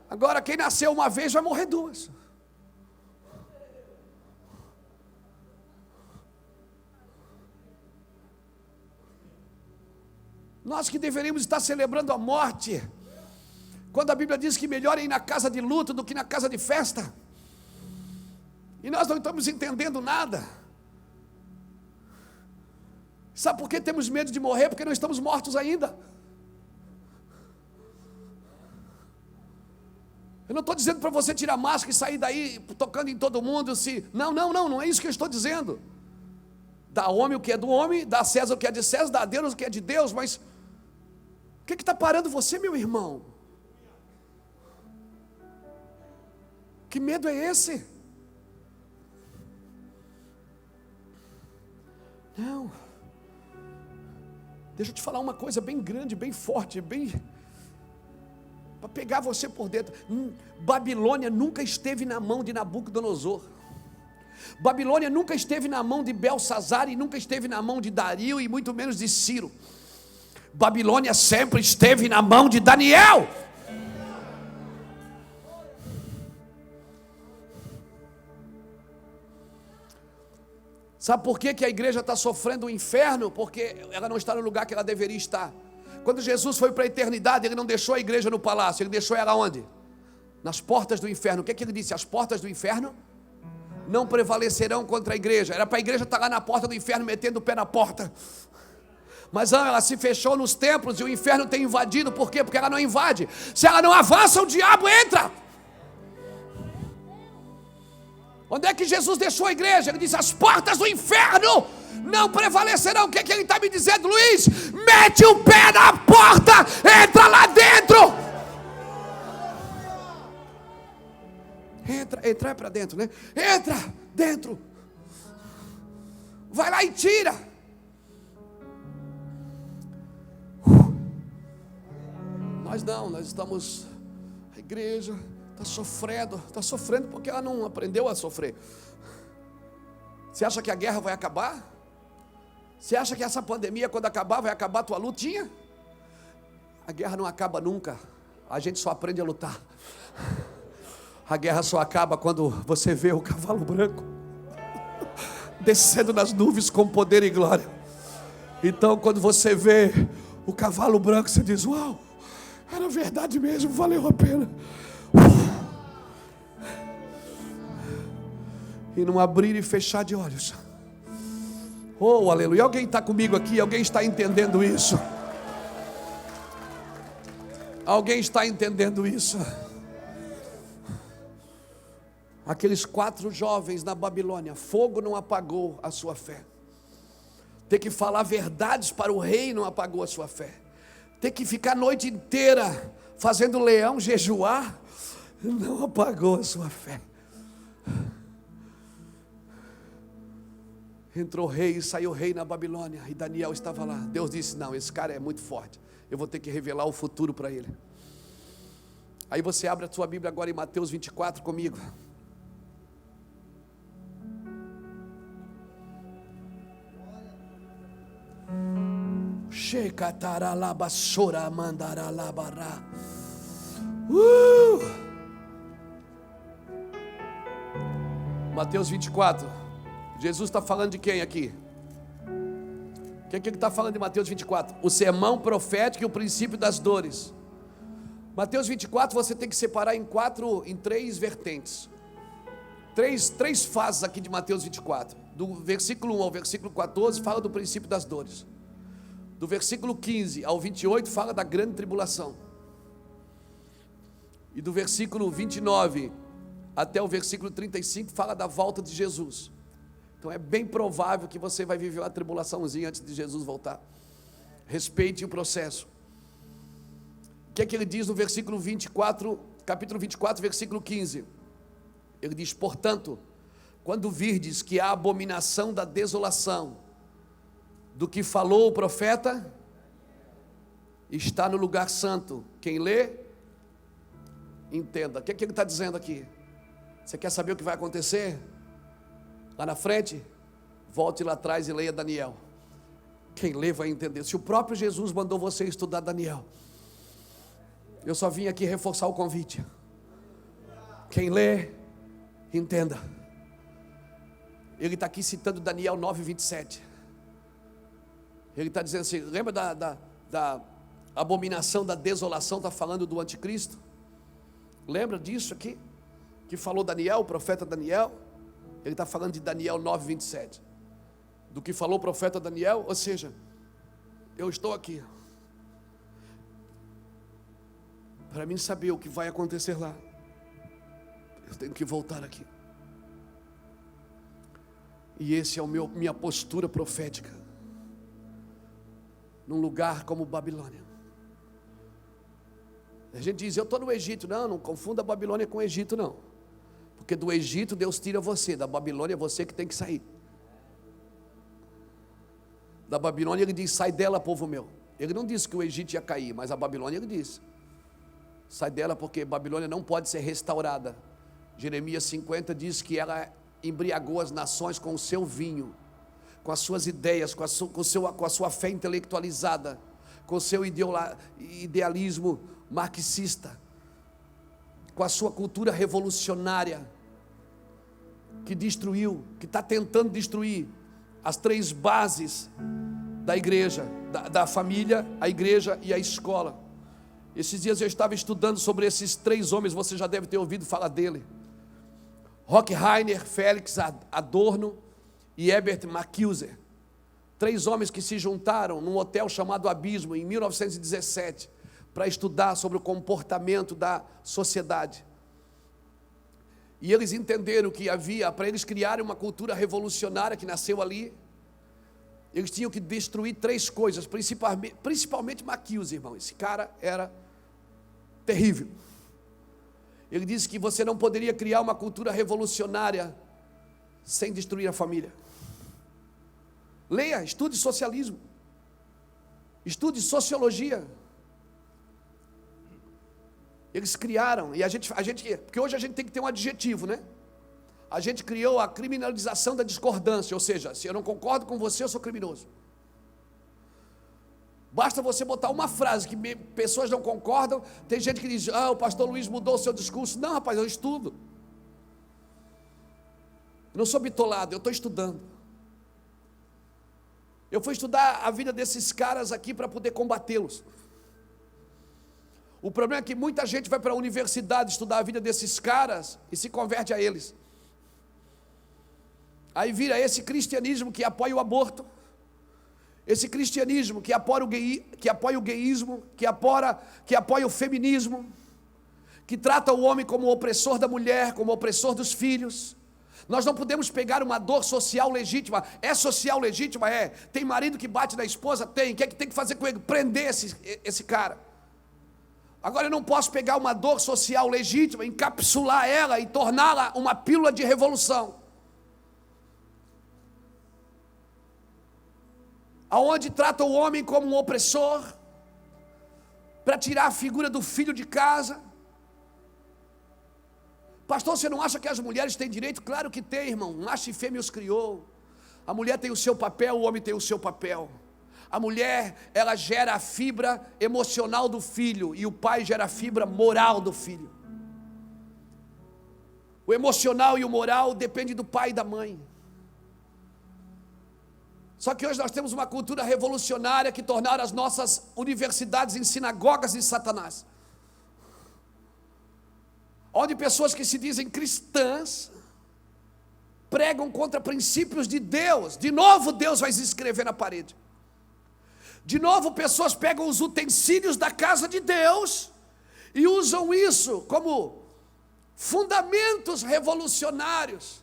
A: Agora, quem nasceu uma vez vai morrer 2. Nós que deveríamos estar celebrando a morte, quando a Bíblia diz que melhor é ir na casa de luto do que na casa de festa, e nós não estamos entendendo nada. Sabe por que temos medo de morrer? Porque não estamos mortos ainda. Eu não estou dizendo para você tirar máscara e sair daí tocando em todo mundo. Não é isso que eu estou dizendo. Dá ao homem o que é do homem, dá a César o que é de César, dá a Deus o que é de Deus, mas o que está parando você, meu irmão? Que medo é esse? Não. Deixa eu te falar uma coisa bem grande, bem forte, bem para pegar você por dentro. Babilônia nunca esteve na mão de Nabucodonosor. Babilônia nunca esteve na mão de Belsazar e nunca esteve na mão de Dario e muito menos de Ciro. Babilônia sempre esteve na mão de Daniel. Sabe por que a igreja está sofrendo o inferno? Porque ela não está no lugar que ela deveria estar. Quando Jesus foi para a eternidade, ele não deixou a igreja no palácio, ele deixou ela onde? Nas portas do inferno. O que ele disse? As portas do inferno não prevalecerão contra a igreja. Era para a igreja estar lá na porta do inferno, metendo o pé na porta. Mas não, ela se fechou nos templos e o inferno tem invadido. Por quê? Porque ela não invade. Se ela não avança, o diabo entra. Onde é que Jesus deixou a igreja? Ele disse, as portas do inferno não prevalecerão. O que é que ele está me dizendo, Luiz? Mete o pé na porta, entra lá dentro. Entrar é para dentro, né? Entra dentro. Vai lá e tira. Nós estamos, a igreja está sofrendo porque ela não aprendeu a sofrer. Você acha que a guerra vai acabar? Você acha que essa pandemia, quando acabar, vai acabar a tua lutinha? A guerra não acaba nunca, a gente só aprende a lutar. A guerra só acaba quando você vê o cavalo branco descendo nas nuvens com poder e glória. Então, quando você vê o cavalo branco, você diz, uau, era verdade mesmo, valeu a pena. E não abrir e fechar de olhos. Oh, aleluia. Alguém está comigo aqui? Alguém está entendendo isso? Alguém está entendendo isso? Aqueles 4 jovens na Babilônia, fogo não apagou a sua fé. Ter que falar verdades para o rei não apagou a sua fé. Ter que ficar a noite inteira fazendo leão jejuar não apagou a sua fé. Entrou o rei e saiu o rei na Babilônia, e Daniel estava lá. Deus disse, não, esse cara é muito forte, eu vou ter que revelar o futuro para ele. Aí você abre a sua Bíblia agora em Mateus 24 comigo. Mateus 24. Jesus está falando de quem aqui? O que ele está falando de Mateus 24? O sermão profético e o princípio das dores. Mateus 24 você tem que separar em 3 vertentes. Três fases aqui de Mateus 24. Do versículo 1 ao versículo 14 fala do princípio das dores. Do versículo 15 ao 28 fala da grande tribulação. E do versículo 29 até o versículo 35 fala da volta de Jesus. Então é bem provável que você vai viver uma tribulaçãozinha antes de Jesus voltar. Respeite o processo. O que é que ele diz no versículo 24, capítulo 24, versículo 15? Ele diz, portanto, quando virdes que a abominação da desolação, do que falou o profeta, está no lugar santo. Quem lê, entenda. O que é que ele está dizendo aqui? Você quer saber o que vai acontecer? Lá na frente, volte lá atrás e leia Daniel. Quem lê vai entender. Se o próprio Jesus mandou você estudar Daniel, eu só vim aqui reforçar o convite. Quem lê, entenda. Ele está aqui citando Daniel 9:27. Ele está dizendo assim, lembra da abominação da desolação, está falando do anticristo? Lembra disso aqui? Que falou Daniel, o profeta Daniel? Ele está falando de Daniel 9:27. Do que falou o profeta Daniel, ou seja, eu estou aqui para mim saber o que vai acontecer lá. Eu tenho que voltar aqui. E esse é minha postura profética num lugar como Babilônia. A gente diz, eu estou no Egito. Não confunda a Babilônia com o Egito, não. Porque do Egito Deus tira você, da Babilônia é você que tem que sair. Da Babilônia ele diz, sai dela, povo meu. Ele não disse que o Egito ia cair, mas a Babilônia ele disse, sai dela porque Babilônia não pode ser restaurada. Jeremias 50 diz que ela embriagou as nações com o seu vinho, com as suas ideias, com a sua fé intelectualizada, com o seu idealismo marxista, com a sua cultura revolucionária, que destruiu, que está tentando destruir as três bases da igreja, da família, a igreja e a escola. Esses dias eu estava estudando sobre esses três homens, você já deve ter ouvido falar dele. Horkheimer, Félix Adorno e Herbert Marcuse. Três homens que se juntaram num hotel chamado Abismo em 1917 para estudar sobre o comportamento da sociedade. E eles entenderam que havia, para eles criarem uma cultura revolucionária que nasceu ali, eles tinham que destruir três coisas, principalmente Marcuse, irmão. Esse cara era terrível. Ele disse que você não poderia criar uma cultura revolucionária sem destruir a família. Leia, estude socialismo, estude sociologia. Eles criaram, e a gente, porque hoje a gente tem que ter um adjetivo, né? A gente criou a criminalização da discordância, ou seja, se eu não concordo com você, eu sou criminoso. Basta você botar uma frase que pessoas não concordam. Tem gente que diz, o pastor Luiz mudou o seu discurso. Não, rapaz, eu estudo. Eu não sou bitolado, eu estou estudando. Eu fui estudar a vida desses caras aqui para poder combatê-los. O problema é que muita gente vai para a universidade estudar a vida desses caras e se converte a eles. Aí vira esse cristianismo que apoia o aborto, esse cristianismo que apoia o gayismo, que apoia o feminismo, que trata o homem como opressor da mulher, como opressor dos filhos. Nós não podemos pegar uma dor social legítima. É social legítima? É. Tem marido que bate na esposa? Tem. O que é que tem que fazer com ele? Prender esse cara. Agora eu não posso pegar uma dor social legítima, encapsular ela e torná-la uma pílula de revolução, aonde trata o homem como um opressor, para tirar a figura do filho de casa. Pastor, você não acha que as mulheres têm direito? Claro que tem, irmão. Macho e fêmea os criou. A mulher tem o seu papel, o homem tem o seu papel. A mulher, ela gera a fibra emocional do filho, e o pai gera a fibra moral do filho. O emocional e o moral depende do pai e da mãe. Só que hoje nós temos uma cultura revolucionária que tornaram as nossas universidades em sinagogas de Satanás, onde pessoas que se dizem cristãs pregam contra princípios de Deus. De novo Deus vai se escrever na parede. De novo pessoas pegam os utensílios da casa de Deus e usam isso como fundamentos revolucionários.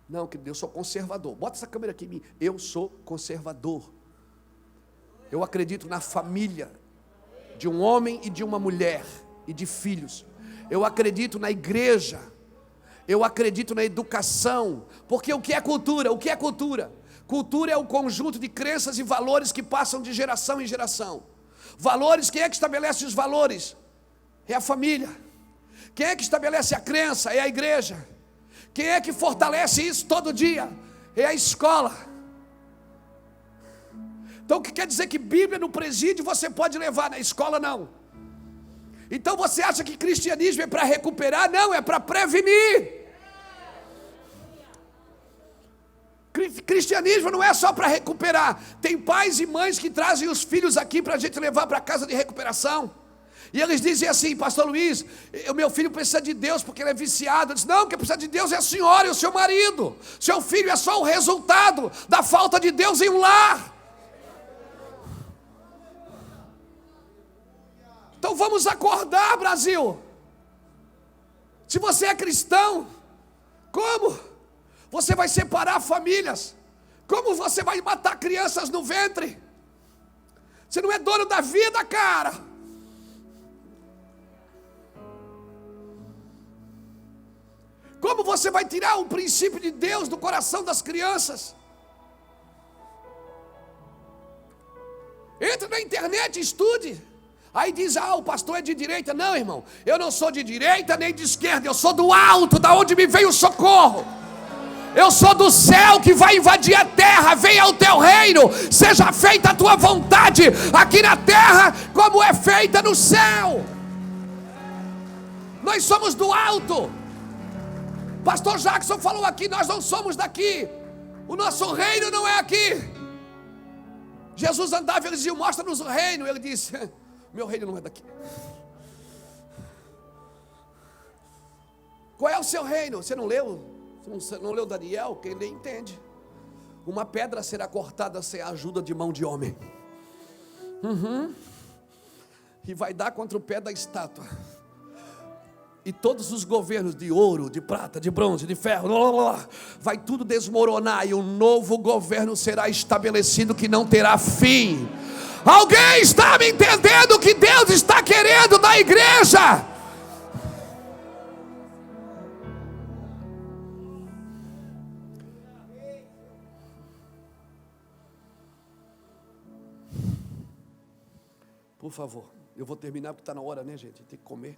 A: Não, querido, eu sou conservador. Bota essa câmera aqui em mim. Eu sou conservador. Eu acredito na família de um homem e de uma mulher e de filhos. Eu acredito na igreja. Eu acredito na educação. Porque o que é cultura? O que é cultura? Cultura é o conjunto de crenças e valores que passam de geração em geração. Valores, quem é que estabelece os valores? É a família. Quem é que estabelece a crença? É a igreja. Quem é que fortalece isso todo dia? É a escola. Então o que quer dizer que Bíblia no presídio você pode levar, na escola não. Então você acha que cristianismo é para recuperar? Não, é para prevenir. Cristianismo não é só para recuperar. Tem pais e mães que trazem os filhos aqui para a gente levar para a casa de recuperação. E eles dizem assim: pastor Luiz, o meu filho precisa de Deus porque ele é viciado. Eu disse: não, quem precisa de Deus é a senhora e o seu marido. Seu filho é só o resultado da falta de Deus em um lar. Então vamos acordar, Brasil. Se você é cristão, como você vai separar famílias? Como você vai matar crianças no ventre? Você não é dono da vida, cara. Como você vai tirar o princípio de Deus do coração das crianças? Entre na internet e estude. Aí diz: o pastor é de direita. Não, irmão, eu não sou de direita nem de esquerda. Eu sou do alto, da onde me veio o socorro. Eu sou do céu que vai invadir a terra. Venha o teu reino, seja feita a tua vontade aqui na terra como é feita no céu. Nós somos do alto. Pastor Jackson falou aqui: nós não somos daqui. O nosso reino não é aqui. Jesus andava e ele dizia: mostra-nos o reino. Ele disse: meu reino não é daqui. Qual é o seu reino? Você não leu? Você não leu Daniel? Quem lê entende. Uma pedra será cortada sem a ajuda de mão de homem. E vai dar contra o pé da estátua. E todos os governos de ouro, de prata, de bronze, de ferro, vai tudo desmoronar. E um novo governo será estabelecido que não terá fim. Alguém está me entendendo o que Deus está querendo da igreja? Por favor, eu vou terminar porque está na hora, né, gente? Tem que comer.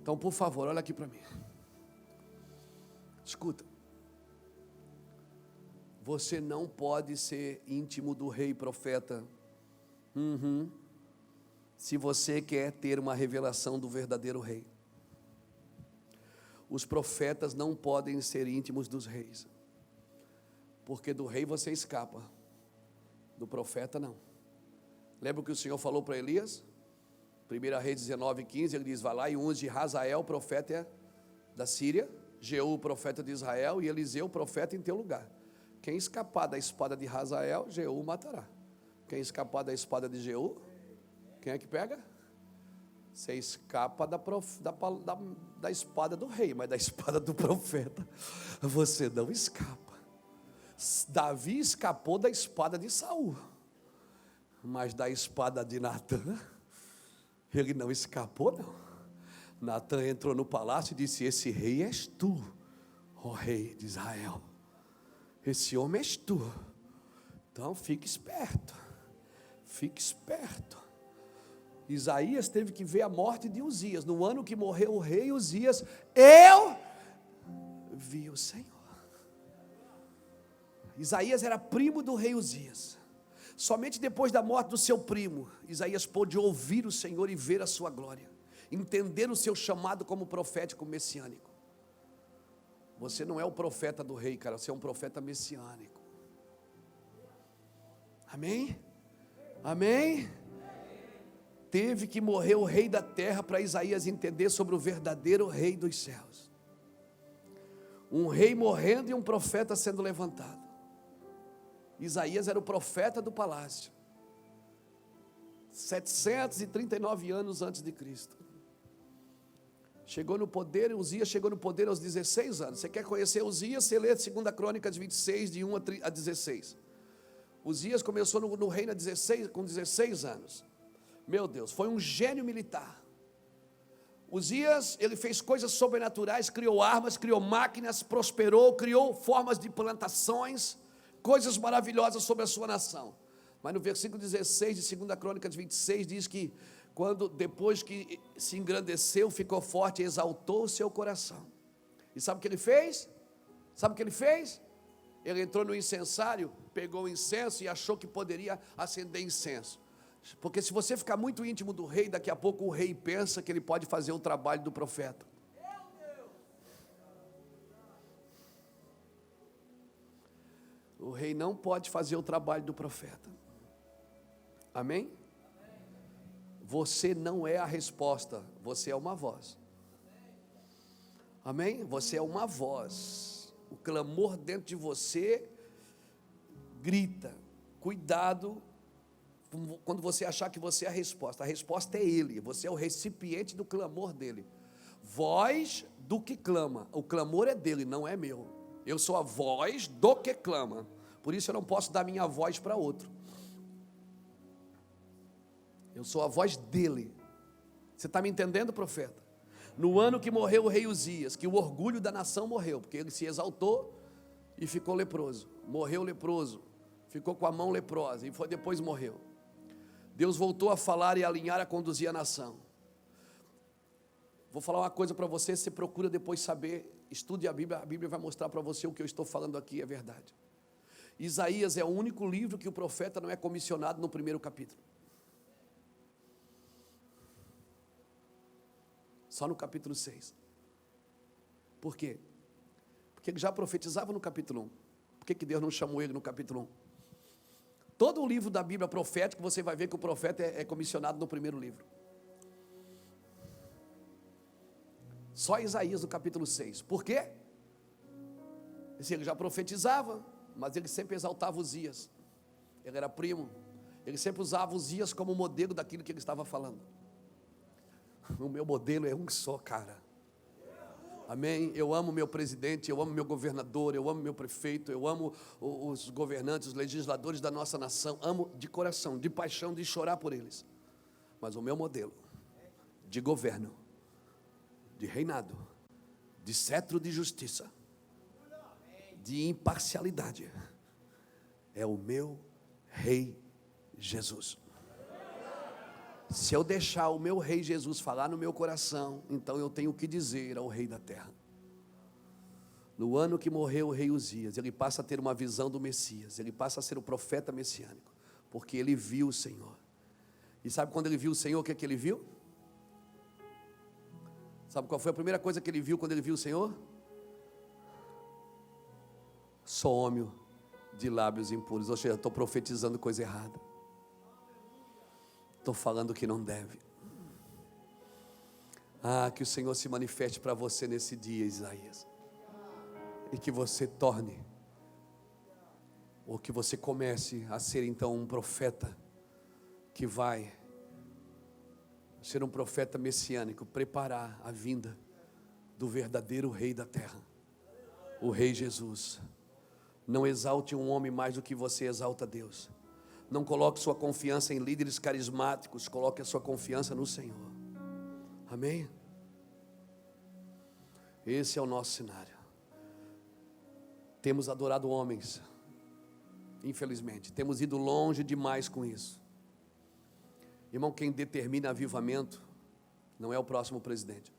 A: Então, por favor, olha aqui para mim. Escuta. Você não pode ser íntimo do rei profeta. Se você quer ter uma revelação do verdadeiro rei. Os profetas não podem ser íntimos dos reis. Porque do rei você escapa. Do profeta não. Lembra o que o Senhor falou para Elias? 1 Reis 19:15, ele diz: vai lá e unge Hazael, profeta da Síria, Jeú, profeta de Israel, e Eliseu, profeta em teu lugar. Quem escapar da espada de Hazael, Jeú matará. Quem escapar da espada de Jeú, quem é que pega? Você escapa da espada do rei, mas da espada do profeta você não escapa. Davi escapou da espada de Saul, mas da espada de Natã ele não escapou, não. Natã entrou no palácio e disse: esse rei és tu, ó rei de Israel. Esse homem és tu. Então fique esperto. Fique esperto. Isaías teve que ver a morte de Uzias. No ano que morreu o rei Uzias, eu vi o Senhor. Isaías era primo do rei Uzias. Somente depois da morte do seu primo, Isaías pôde ouvir o Senhor e ver a sua glória, entender o seu chamado como profético messiânico. Você não é o profeta do rei, cara, você é um profeta messiânico. Amém? Amém? Teve que morrer o rei da terra para Isaías entender sobre o verdadeiro rei dos céus. Um rei morrendo e um profeta sendo levantado. Isaías era o profeta do palácio, 739 anos antes de Cristo. Chegou no poder, Uzias chegou no poder aos 16 anos. Você quer conhecer Uzias? Você lê 2 Crônicas 26, de 1 a 16. Uzias começou no reino com 16 anos. Meu Deus, foi um gênio militar. Uzias, ele fez coisas sobrenaturais, criou armas, criou máquinas, prosperou, criou formas de plantações, coisas maravilhosas sobre a sua nação. Mas no versículo 16 de 2 Crônicas 26 diz que depois que se engrandeceu, ficou forte e exaltou o seu coração. E sabe o que ele fez? Sabe o que ele fez? Ele entrou no incensário, pegou o incenso e achou que poderia acender incenso. Porque se você ficar muito íntimo do rei, daqui a pouco o rei pensa que ele pode fazer o trabalho do profeta. O rei não pode fazer o trabalho do profeta. Amém? Você não é a resposta, você é uma voz. Amém? Você é uma voz. O clamor dentro de você grita. Cuidado quando você achar que você é a resposta. A resposta é Ele. Você é o recipiente do clamor dele. Voz do que clama. O clamor é dele, não é meu. Eu sou a voz do que clama. Por isso eu não posso dar minha voz para outro. Eu sou a voz dele. Você está me entendendo, profeta? No ano que morreu o rei Uzias, que o orgulho da nação morreu, porque ele se exaltou e ficou leproso. Morreu leproso, ficou com a mão leprosa e depois morreu. Deus voltou a falar e a alinhar, a conduzir a nação. Vou falar uma coisa para você, você procura depois saber, estude a Bíblia vai mostrar para você o que eu estou falando aqui é verdade. Isaías é o único livro que o profeta não é comissionado no primeiro capítulo. Só no capítulo 6. Por quê? Porque ele já profetizava no capítulo 1. Por que Deus não chamou ele no capítulo 1? Todo o livro da Bíblia profética, você vai ver que o profeta é comissionado no primeiro livro. Só Isaías no capítulo 6. Por quê? Ele já profetizava, mas ele sempre exaltava Uzias. Ele era primo. Ele sempre usava Uzias como modelo daquilo que ele estava falando. O meu modelo é um só, cara. Amém? Eu amo meu presidente, eu amo meu governador, eu amo meu prefeito, eu amo os governantes, os legisladores da nossa nação. Amo de coração, de paixão, de chorar por eles. Mas o meu modelo de governo, de reinado, de cetro de justiça, de imparcialidade, é o meu Rei Jesus. Se eu deixar o meu Rei Jesus falar no meu coração, então eu tenho que dizer ao Rei da terra. No ano que morreu o rei Uzias, ele passa a ter uma visão do Messias, ele passa a ser o profeta messiânico, porque ele viu o Senhor. E sabe quando ele viu o Senhor, o que é que ele viu? Sabe qual foi a primeira coisa que ele viu quando ele viu o Senhor? Só homem de lábios impuros. Ou seja, estou profetizando coisa errada. Estou falando o que não deve. Ah, que o Senhor se manifeste para você nesse dia, Isaías. E que você torne, ou que você comece a ser então um profeta, que vai ser um profeta messiânico, preparar a vinda do verdadeiro Rei da terra, o Rei Jesus. Não exalte um homem mais do que você exalta Deus. Não coloque sua confiança em líderes carismáticos, coloque a sua confiança no Senhor. Amém? Esse é o nosso cenário. Temos adorado homens, infelizmente, temos ido longe demais com isso. Irmão, quem determina avivamento não é o próximo presidente.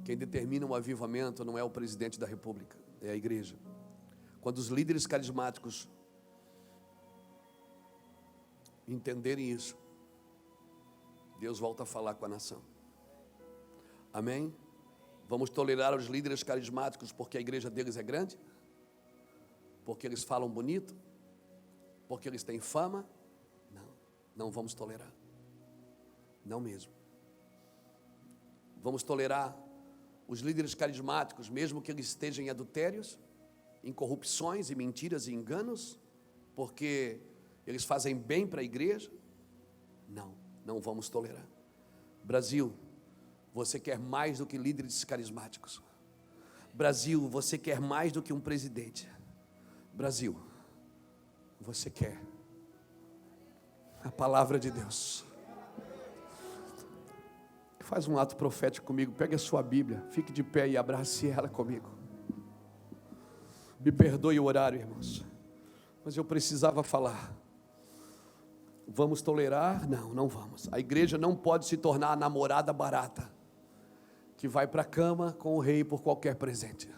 A: Quem determina o avivamento não é o presidente da república, é a igreja. Quando os líderes carismáticos entenderem isso, Deus volta a falar com a nação. Amém? Vamos tolerar os líderes carismáticos porque a igreja deles é grande? Porque eles falam bonito? Porque eles têm fama? Não, não vamos tolerar. Não mesmo. Vamos tolerar os líderes carismáticos, mesmo que eles estejam em adultérios, em corrupções e mentiras e enganos, porque eles fazem bem para a igreja? Não, não vamos tolerar. Brasil, você quer mais do que líderes carismáticos. Brasil, você quer mais do que um presidente. Brasil, você quer a palavra de Deus. Faz um ato profético comigo, pegue a sua Bíblia, fique de pé e abrace ela comigo. Me perdoe o horário, irmãos, mas eu precisava falar. Vamos tolerar? Não, não vamos. A igreja não pode se tornar a namorada barata, que vai para a cama com o rei por qualquer presente.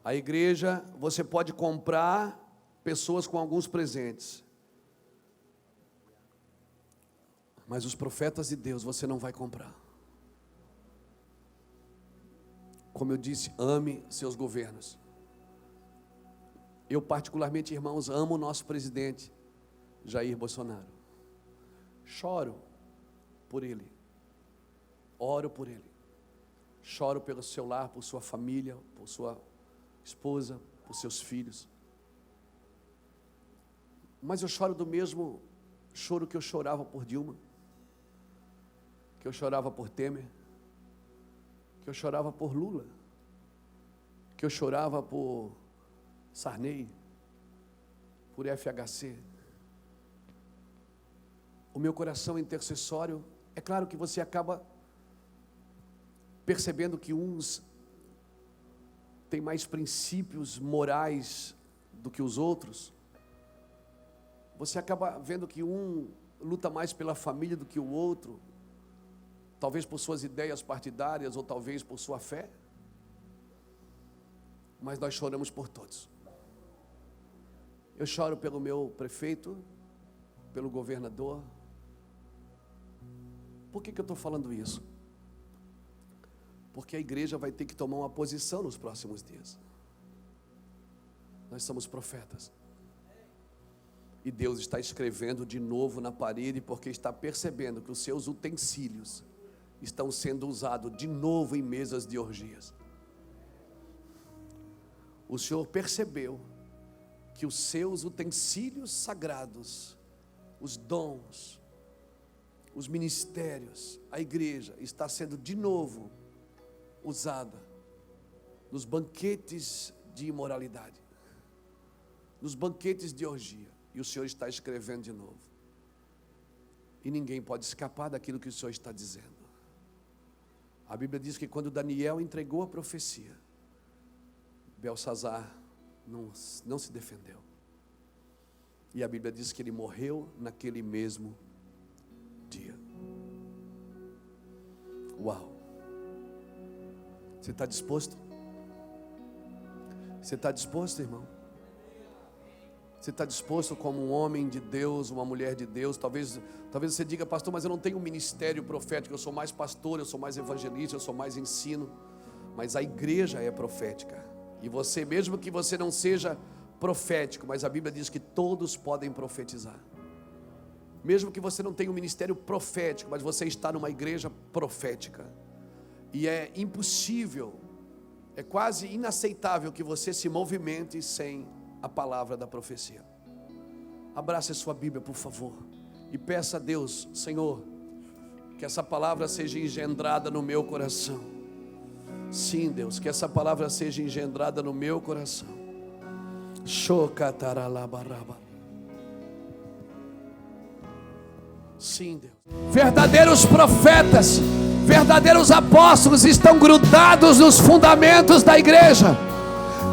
A: A igreja, você pode comprar pessoas com alguns presentes, mas os profetas de Deus você não vai comprar. Como eu disse, ame seus governos. Eu particularmente, irmãos, amo o nosso presidente Jair Bolsonaro. Choro por ele, oro por ele, choro pelo seu lar, por sua família, por sua esposa, por seus filhos. Mas eu choro do mesmo choro que eu chorava por Dilma, que eu chorava por Temer, que eu chorava por Lula, que eu chorava por Sarney, por FHC. O meu coração intercessório, é claro que você acaba percebendo que uns têm mais princípios morais do que os outros. Você acaba vendo que um luta mais pela família do que o outro, talvez por suas ideias partidárias ou talvez por sua fé. Mas nós choramos por todos. Eu choro pelo meu prefeito, pelo governador. Por que eu estou falando isso? Porque a igreja vai ter que tomar uma posição nos próximos dias. Nós somos profetas. E Deus está escrevendo de novo na parede, porque está percebendo que os seus utensílios estão sendo usados de novo em mesas de orgias. O Senhor percebeu que os seus utensílios sagrados, os dons, os ministérios, a igreja está sendo de novo usada nos banquetes de imoralidade, nos banquetes de orgia. E o Senhor está escrevendo de novo. E ninguém pode escapar daquilo que o Senhor está dizendo. A Bíblia diz que quando Daniel entregou a profecia, Belsazar não se defendeu. E a Bíblia diz que ele morreu naquele mesmo dia. Uau! Você está disposto? Você está disposto, irmão? Você está disposto como um homem de Deus, uma mulher de Deus? Talvez você diga, pastor, mas eu não tenho um ministério profético, eu sou mais pastor, eu sou mais evangelista, eu sou mais ensino. Mas a igreja é profética. E você, mesmo que você não seja profético, mas a Bíblia diz que todos podem profetizar. Mesmo que você não tenha um ministério profético, mas você está numa igreja profética. E é impossível, é quase inaceitável que você se movimente sem a palavra da profecia. Abrace a sua Bíblia, por favor, e peça a Deus, Senhor, que essa palavra seja engendrada no meu coração. Sim, Deus, que essa palavra seja engendrada no meu coração. Sim, Deus. Verdadeiros profetas, verdadeiros apóstolos estão grudados nos fundamentos da igreja.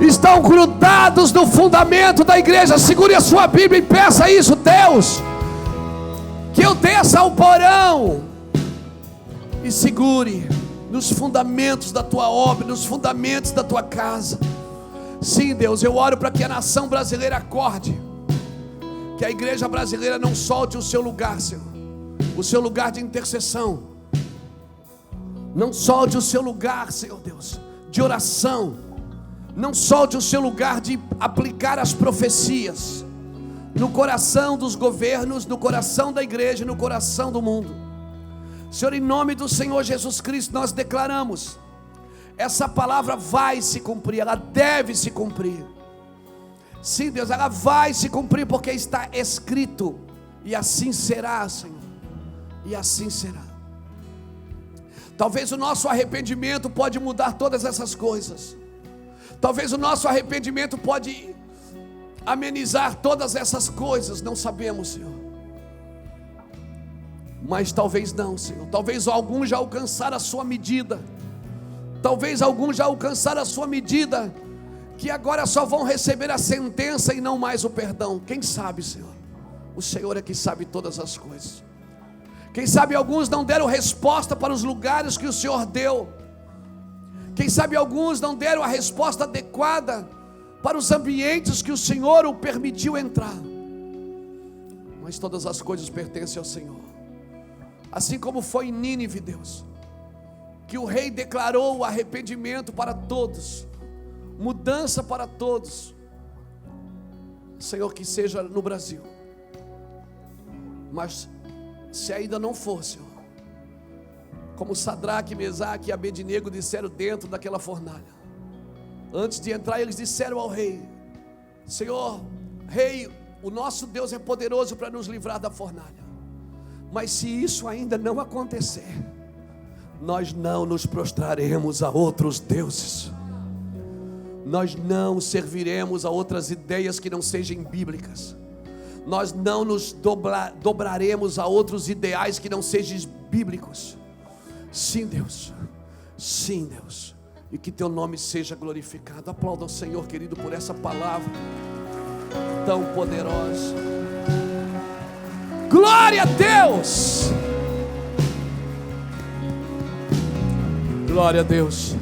A: Estão grudados no fundamento da igreja. Segure a sua Bíblia e peça isso, Deus, que eu desça ao porão e segure nos fundamentos da tua obra, nos fundamentos da tua casa. Sim, Deus, eu oro para que a nação brasileira acorde, que a igreja brasileira não solte o seu lugar, Senhor, o seu lugar de intercessão. Não solte o seu lugar, Senhor Deus, de oração. Não solte o seu lugar de aplicar as profecias no coração dos governos, no coração da igreja, no coração do mundo. Senhor, em nome do Senhor Jesus Cristo, nós declaramos: essa palavra vai se cumprir, ela deve se cumprir. Sim, Deus, ela vai se cumprir porque está escrito. E assim será, Senhor. E assim será. Talvez o nosso arrependimento pode mudar todas essas coisas. Talvez o nosso arrependimento pode amenizar todas essas coisas. Não sabemos, Senhor. Mas talvez não, Senhor. Talvez alguns já alcançaram a sua medida. Talvez alguns já alcançaram a sua medida, que agora só vão receber a sentença e não mais o perdão. Quem sabe, Senhor? O Senhor é que sabe todas as coisas. Quem sabe alguns não deram resposta para os lugares que o Senhor deu. Quem sabe alguns não deram a resposta adequada para os ambientes que o Senhor o permitiu entrar. Mas todas as coisas pertencem ao Senhor. Assim como foi em Nínive, Deus, que o rei declarou o arrependimento para todos, mudança para todos. Senhor, que seja no Brasil. Mas se ainda não for, Senhor, como Sadraque, Mesaque e Abednego disseram dentro daquela fornalha, antes de entrar eles disseram ao rei: Senhor, rei, o nosso Deus é poderoso para nos livrar da fornalha. Mas se isso ainda não acontecer, nós não nos prostraremos a outros deuses. Nós não serviremos a outras ideias que não sejam bíblicas. Nós não nos dobraremos a outros ideais que não sejam bíblicos. Sim, Deus. Sim, Deus. E que teu nome seja glorificado. Aplauda ao Senhor, querido, por essa palavra tão poderosa. Glória a Deus. Glória a Deus.